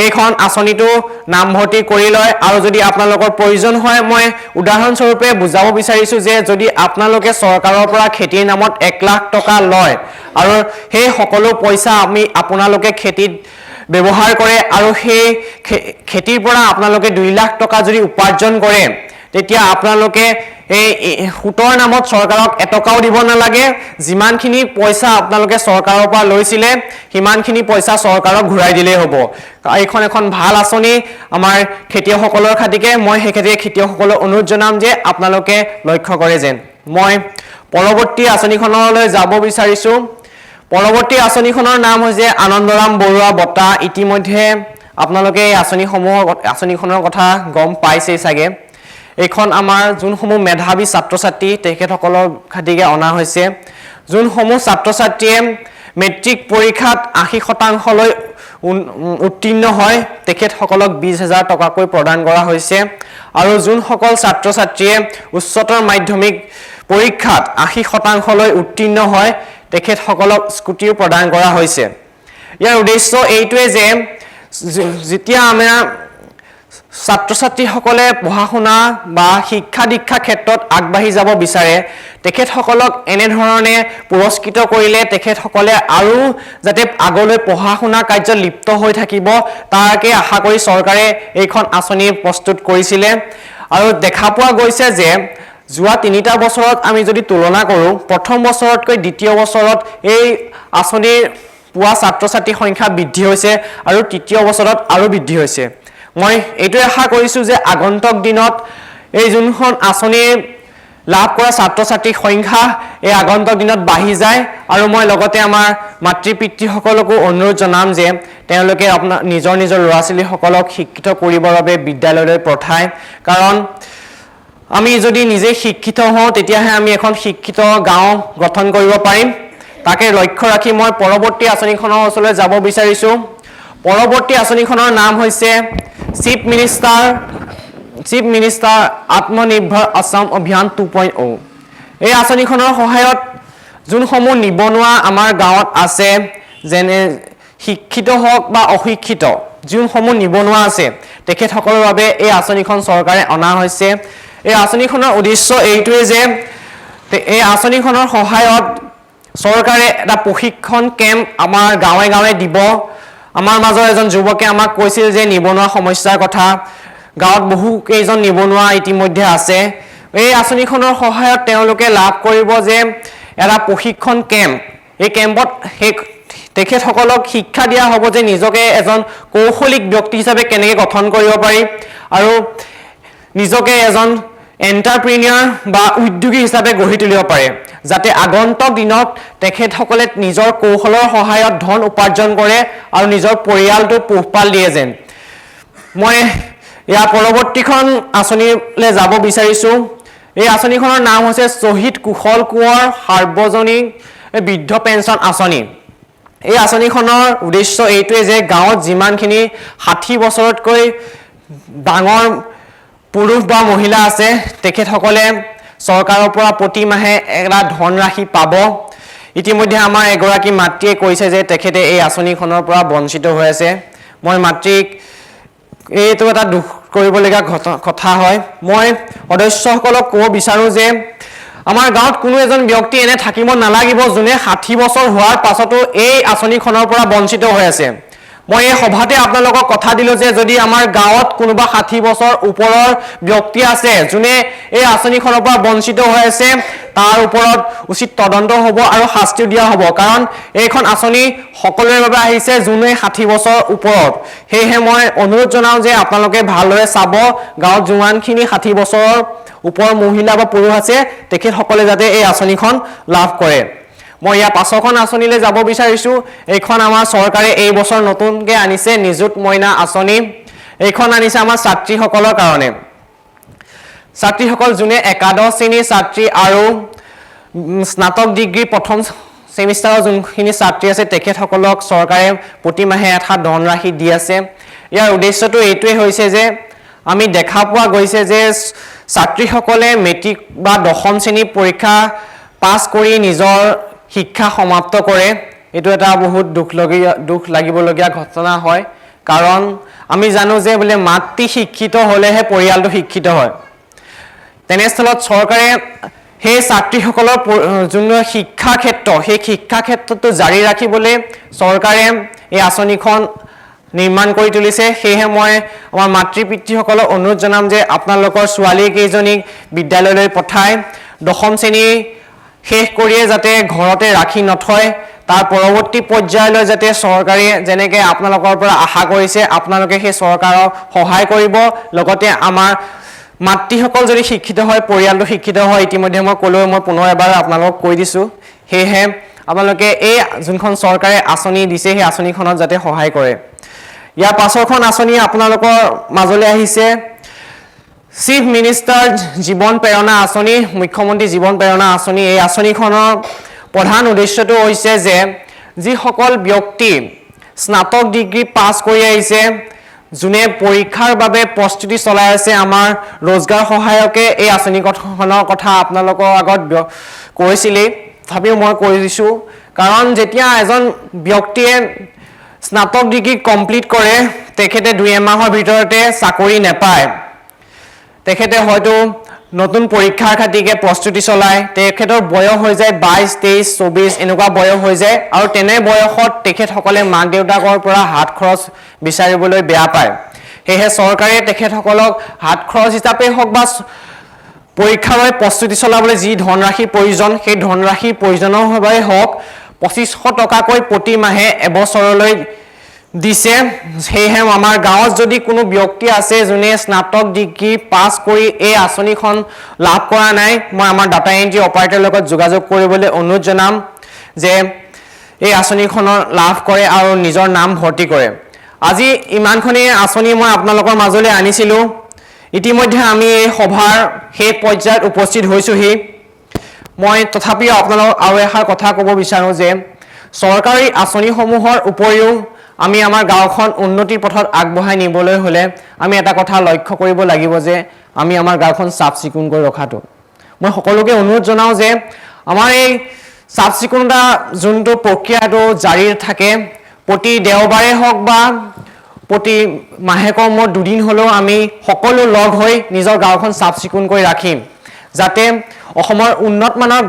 এইখন আঁচনিটো নামভৰ্তি কৰি লয় আৰু যদি আপোনালোকৰ প্ৰয়োজন হয় মই উদাহৰণস্বৰূপে বুজাব বিচাৰিছোঁ যে যদি আপোনালোকে চৰকাৰৰ পৰা খেতিৰ নামত 1 লাখ টকা লয় আৰু সেই সকলো পইচা আপোনালোকে খেতিত ব্যৱহাৰ কৰে আৰু সেই খেতিৰ পৰা আপোনালোকে 2 লাখ টকা যদি উপাৰ্জন কৰে তেতিয়া আপোনালোকে এই সুতৰ নামত চৰকাৰক এটকাও দিব নালাগে যিমানখিনি পইচা আপোনালোকে চৰকাৰৰ পৰা লৈছিলে সিমানখিনি পইচা চৰকাৰক ঘূৰাই দিলেই হ'ব এইখন এখন ভাল আঁচনি আমাৰ খেতিয়কসকলৰ খাতিকে মই সেই খেতিয়কসকলক অনুৰোধ জনাম যে আপোনালোকে লক্ষ্য কৰে যেন মই পৰৱৰ্তী আঁচনিখনলৈ যাব বিচাৰিছোঁ পৰৱৰ্তী আঁচনিখনৰ নাম হৈছে আনন্দৰাম বৰুৱা বঁটা ইতিমধ্যে আপোনালোকে এই আঁচনিখনৰ কথা গম পাইছেই চাগে এইখন আমাৰ যোনসমূহ মেধাৱী ছাত্ৰ ছাত্ৰী তেখেতসকলৰ খাতিকে অনা হৈছে যোনসমূহ ছাত্ৰ ছাত্ৰীয়ে মেট্ৰিক পৰীক্ষাত 80% উত্তীৰ্ণ হয় তেখেতসকলক 20,000 টকাকৈ প্ৰদান কৰা হৈছে আৰু যোনসকল ছাত্ৰ ছাত্ৰীয়ে উচ্চতৰ মাধ্যমিক পৰীক্ষাত 80% উত্তীৰ্ণ হয় তেখেতসকলক স্কুটিও প্ৰদান কৰা হৈছে ইয়াৰ উদ্দেশ্য এইটোৱে যে যেতিয়া আমাৰ ছাত্ৰ ছাত্ৰীসকলে পঢ়া শুনা বা শিক্ষা দীক্ষা ক্ষেত্ৰত আগবাঢ়ি যাব বিচাৰে তেখেতসকলক এনেধৰণে পুৰস্কৃত কৰিলে তেখেতসকলে আৰু যাতে আগলৈ পঢ়া শুনা কাৰ্যত লিপ্ত হৈ থাকিব তাকে আশা কৰি চৰকাৰে এইখন আঁচনি প্ৰস্তুত কৰিছিলে আৰু দেখা পোৱা গৈছে যে যোৱা 3টা বছৰত আমি যদি তুলনা কৰোঁ প্ৰথম বছৰতকৈ দ্বিতীয় বছৰত এই আঁচনিৰ পোৱা ছাত্ৰ ছাত্ৰীৰ সংখ্যা বৃদ্ধি হৈছে আৰু তৃতীয় বছৰত আৰু বৃদ্ধি হৈছে মই এইটোৱে আশা কৰিছোঁ যে আগন্তুক দিনত এই যোনখন আঁচনি লাভ কৰা ছাত্ৰ ছাত্ৰীৰ সংখ্যা এই আগন্তুক দিনত বাঢ়ি যায় আৰু মই লগতে আমাৰ মাতৃ পিতৃসকলকো অনুৰোধ জনাম যে তেওঁলোকে নিজৰ ল'ৰা ছোৱালীসকলক শিক্ষিত কৰিবৰ বাবে বিদ্যালয়লৈ পঠায় কাৰণ আমি যদি নিজে শিক্ষিত হওঁ তেতিয়াহে আমি এখন শিক্ষিত গাঁও গঠন কৰিব পাৰিম তাকে লক্ষ্য ৰাখি মই পৰৱৰ্তী আঁচনিখনৰ ওচৰলৈ যাব বিচাৰিছোঁ পৰৱৰ্তী আঁচনিখনৰ নাম হৈছে চিফ মিনিষ্টাৰ আত্মনিৰ্ভৰ অসম অভিযান 2.0 এই আঁচনিখনৰ সহায়ত যোনসমূহ নিবনুৱা আমাৰ গাঁৱত আছে যেনে শিক্ষিত হওক বা অশিক্ষিত যোনসমূহ নিবনুৱা আছে তেখেতসকলৰ বাবে এই আঁচনিখন চৰকাৰে অনা হৈছে এই আঁচনিখনৰ উদ্দেশ্য এইটোৱে যে এই আঁচনিখনৰ সহায়ত চৰকাৰে এটা প্ৰশিক্ষণ কেম্প আমাৰ গাঁৱে গাঁৱে দিব আমাৰ মাজৰ এজন যুৱকে আমাক কৈছিল যে নিবনুৱা সমস্যাৰ কথা গাঁৱত বহু কেইজন নিবনুৱা ইতিমধ্যে আছে এই আঁচনিখনৰ সহায়ত তেওঁলোকে লাভ কৰিব যে এটা প্ৰশিক্ষণ কেম্প এই কেম্পত তেখেতসকলক শিক্ষা দিয়া হ'ব যে নিজকে এজন কৌশলিক ব্যক্তি হিচাপে কেনেকৈ গঠন কৰিব পাৰি আৰু নিজকে এজন এণ্টাৰপ্ৰিনিয়ৰ বা উদ্যোগী হিচাপে গঢ়ি তুলিব পাৰে যাতে আগন্তুক দিনত তেখেতসকলে নিজৰ কৌশলৰ সহায়ত ধন উপাৰ্জন কৰে আৰু নিজৰ পৰিয়ালটো পোহপাল দিয়ে যেন মই ইয়াৰ পৰৱৰ্তীখন আঁচনিলৈ যাব বিচাৰিছোঁ এই আঁচনিখনৰ নাম হৈছে শ্বহীদ কুশল কোঁৱৰ সাৰ্বজনীন বৃদ্ধ পেঞ্চন আঁচনি এই আঁচনিখনৰ উদ্দেশ্য এইটোৱে যে গাঁৱত যিমানখিনি 60 বছৰতকৈ ডাঙৰ পুৰুষ বা মহিলা আছে তেখেতসকলে চৰকাৰৰ পৰা প্ৰতি মাহে এটা ধনৰাশি পাব ইতিমধ্যে আমাৰ এগৰাকী মাতৃয়ে কৈছে যে তেখেতে এই আঁচনিখনৰ পৰা বঞ্চিত হৈ আছে মই মাতৃক এইটো এটা দুখ কৰিবলগীয়া কথা হয় মই সদস্যসকলক ক'ব বিচাৰোঁ যে আমাৰ গাঁৱত কোনো এজন ব্যক্তি এনে থাকিব নালাগিব যোনে 60 বছৰ হোৱাৰ পাছতো এই আঁচনিখনৰ পৰা বঞ্চিত হৈ আছে মই এই সভাতে আপোনালোকক কথা দিলোঁ যে যদি আমাৰ গাঁৱত কোনোবা 60 বছৰ ওপৰৰ ব্যক্তি আছে যোনে এই আঁচনিখনৰ পৰা বঞ্চিত হৈ আছে তাৰ ওপৰত উচিত তদন্ত হ'ব আৰু শাস্তি দিয়া হ'ব কাৰণ এইখন আঁচনি সকলোৰে বাবে আহিছে যোনে 60 বছৰ ওপৰত সেয়েহে মই অনুৰোধ জনাওঁ যে আপোনালোকে ভালদৰে চাব গাঁৱত যিমানখিনি 60 বছৰৰ ওপৰৰ মহিলা বা পুৰুষ আছে তেখেতসকলে যাতে এই আঁচনিখন লাভ কৰে মই ইয়াৰ পাছৰখন আঁচনিলৈ যাব বিচাৰিছোঁ এইখন আমাৰ চৰকাৰে এই বছৰ নতুনকৈ আনিছে নিযুত মইনা আঁচনি এইখন আনিছে আমাৰ ছাত্ৰীসকলৰ কাৰণে ছাত্ৰীসকল যোনে একাদশ শ্ৰেণীৰ ছাত্ৰী আৰু স্নাতক ডিগ্ৰী প্ৰথম ছেমিষ্টাৰৰ যোনখিনি ছাত্ৰী আছে তেখেতসকলক চৰকাৰে প্ৰতি মাহে এটা ধনৰাশি দি আছে ইয়াৰ উদ্দেশ্যটো এইটোৱে হৈছে যে আমি দেখা পোৱা গৈছে যে ছাত্ৰীসকলে মেট্ৰিক বা 10ম শ্ৰেণীৰ পৰীক্ষা পাছ কৰি নিজৰ শিক্ষা সমাপ্ত কৰে এইটো এটা বহুত দুখ লাগিবলগীয়া ঘটনা হয় কাৰণ আমি জানো যে বোলে মাতৃ শিক্ষিত হ'লেহে পৰিয়ালটো শিক্ষিত হয় তেনেস্থলত চৰকাৰে সেই ছাত্ৰীসকলৰ যোন শিক্ষা ক্ষেত্ৰ সেই শিক্ষা ক্ষেত্ৰটো জাৰি ৰাখিবলৈ চৰকাৰে এই আঁচনিখন নিৰ্মাণ কৰি তুলিছে সেয়েহে মই আমাৰ মাতৃ পিতৃসকলক অনুৰোধ জনাম যে আপোনালোকৰ ছোৱালী কেইজনীক বিদ্যালয়লৈ পঠাই 10ম শ্ৰেণী শেষ কৰিয়ে যাতে ঘৰতে ৰাখি নথয় তাৰ পৰৱৰ্তী পৰ্যায়লৈ যাতে চৰকাৰে যেনেকৈ আপোনালোকৰ পৰা আশা কৰিছে আপোনালোকে সেই চৰকাৰক সহায় কৰিব লগতে আমাৰ মাতৃসকল যদি শিক্ষিত হয় পৰিয়ালটো শিক্ষিত হয় ইতিমধ্যে মই ক'লোঁ মই পুনৰ এবাৰ আপোনালোকক কৈ দিছোঁ সেয়েহে আপোনালোকে এই যোনখন চৰকাৰে আঁচনি দিছে সেই আঁচনিখনত যাতে সহায় কৰে ইয়াৰ পাছৰখন আঁচনি আপোনালোকৰ মাজলৈ আহিছে চিফ মিনিষ্টাৰ জীৱন প্ৰেৰণা আঁচনি মুখ্যমন্ত্ৰী জীৱন প্ৰেৰণা আঁচনি এই আঁচনিখনৰ প্ৰধান উদ্দেশ্যটো হৈছে যে যিসকল ব্যক্তি স্নাতক ডিগ্ৰী পাছ কৰি আহিছে যোনে পৰীক্ষাৰ বাবে প্ৰস্তুতি চলাই আছে আমাৰ रोजगार সহায়কে এই আঁচনিখনৰ কথা আপোনালোকৰ আগত কৈছিলেই তথাপিও মই কৈ দিছোঁ কাৰণ যেতিয়া এজন ব্যক্তিয়ে স্নাতক ডিগ্ৰী কমপ্লিট কৰে তেখেতে 2 মাহৰ ভিতৰতে চাকৰি নাপায়, তেখেতে হয়তো নতুন পৰীক্ষাৰ খাতিকে প্ৰস্তুতি চলায়, তেখেতৰ বয়স হৈ যায় 22, 23, 24 এনেকুৱা বয়স হৈ যায় আৰু তেনে বয়সত তেখেতসকলে মাক দেউতাকৰ পৰা হাত খৰচ বিচাৰিবলৈ বেয়া পায়। সেয়েহে চৰকাৰে তেখেতসকলক হাত খৰচ হিচাপে হওক বা পৰীক্ষাৰ বাবে প্ৰস্তুতি চলাবলৈ যি ধনৰাশিৰ প্ৰয়োজন সেই ধনৰাশিৰ প্ৰয়োজনৰ বাবে হওক 2500 টকাকৈ প্ৰতি মাহে এবছৰলৈ দিছে। সেয়েহে আমাৰ গাঁৱত যদি কোনো ব্যক্তি আছে যোনে স্নাতক ডিগ্ৰী পাছ কৰি এই আঁচনিখন লাভ কৰা নাই, মই আমাৰ ডাটা এন্ট্ৰি অপাৰেটৰৰ লগত যোগাযোগ কৰিবলৈ অনুৰোধ জনাম যে এই আঁচনিখনৰ লাভ কৰে আৰু নিজৰ নাম ভৰ্তি কৰে। আজি ইমানখনেই আঁচনি মই আপোনালোকৰ মাজলৈ আনিছিলোঁ। ইতিমধ্যে আমি এই সভাৰ শেষ পৰ্যায়ত উপস্থিত হৈছোহি। মই তথাপিও আপোনালোকক আৰু এষাৰ কথা ক'ব বিচাৰোঁ যে চৰকাৰী আঁচনিসমূহৰ উপৰিও আমি আমাৰ গাঁওখন উন্নতিৰ পথত আগবঢ়াই নিবলৈ হ'লে আমি এটা কথা লক্ষ্য কৰিব লাগিব যে আমি আমাৰ গাঁওখন চাফ চিকুণ কৰি ৰখাটো। মই সকলোকে অনুৰোধ জনাওঁ যে আমাৰ এই চাফ চিকুণতা যোনটো প্ৰক্ৰিয়াটো জাৰি থাকে, প্ৰতি দেওবাৰে হওক বা প্ৰতি মাহেকৰ মূৰত 2 দিন হ'লেও আমি সকলো লগ হৈ নিজৰ গাঁওখন চাফ চিকুণ কৰি ৰাখিম, যাতে অসমৰ উন্নত মানৰ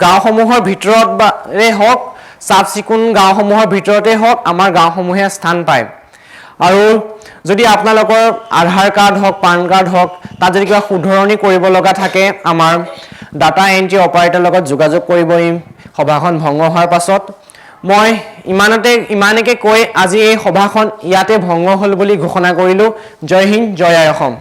গাঁওসমূহৰ ভিতৰত বাৰে হওক চাফ চিকুণ গাঁওসমূহৰ ভিতৰতে হওক আমাৰ গাঁওসমূহে স্থান পায়। আৰু যদি আপোনালোকৰ আধাৰ কাৰ্ড হওক পান কাৰ্ড হওক তাত যদি কিবা শুধৰণি কৰিব লগা থাকে আমাৰ ডাটা এন্ট্ৰি অপাৰেটৰৰ লগত যোগাযোগ কৰিব পাৰিম সভাখন ভংগ হোৱাৰ পাছত। মই ইমানকে কৈ আজি এই সভাখন ইয়াতে ভংগ হ'ল বুলি ঘোষণা কৰিলোঁ। জয় হিন্দ, জয় আই অসম।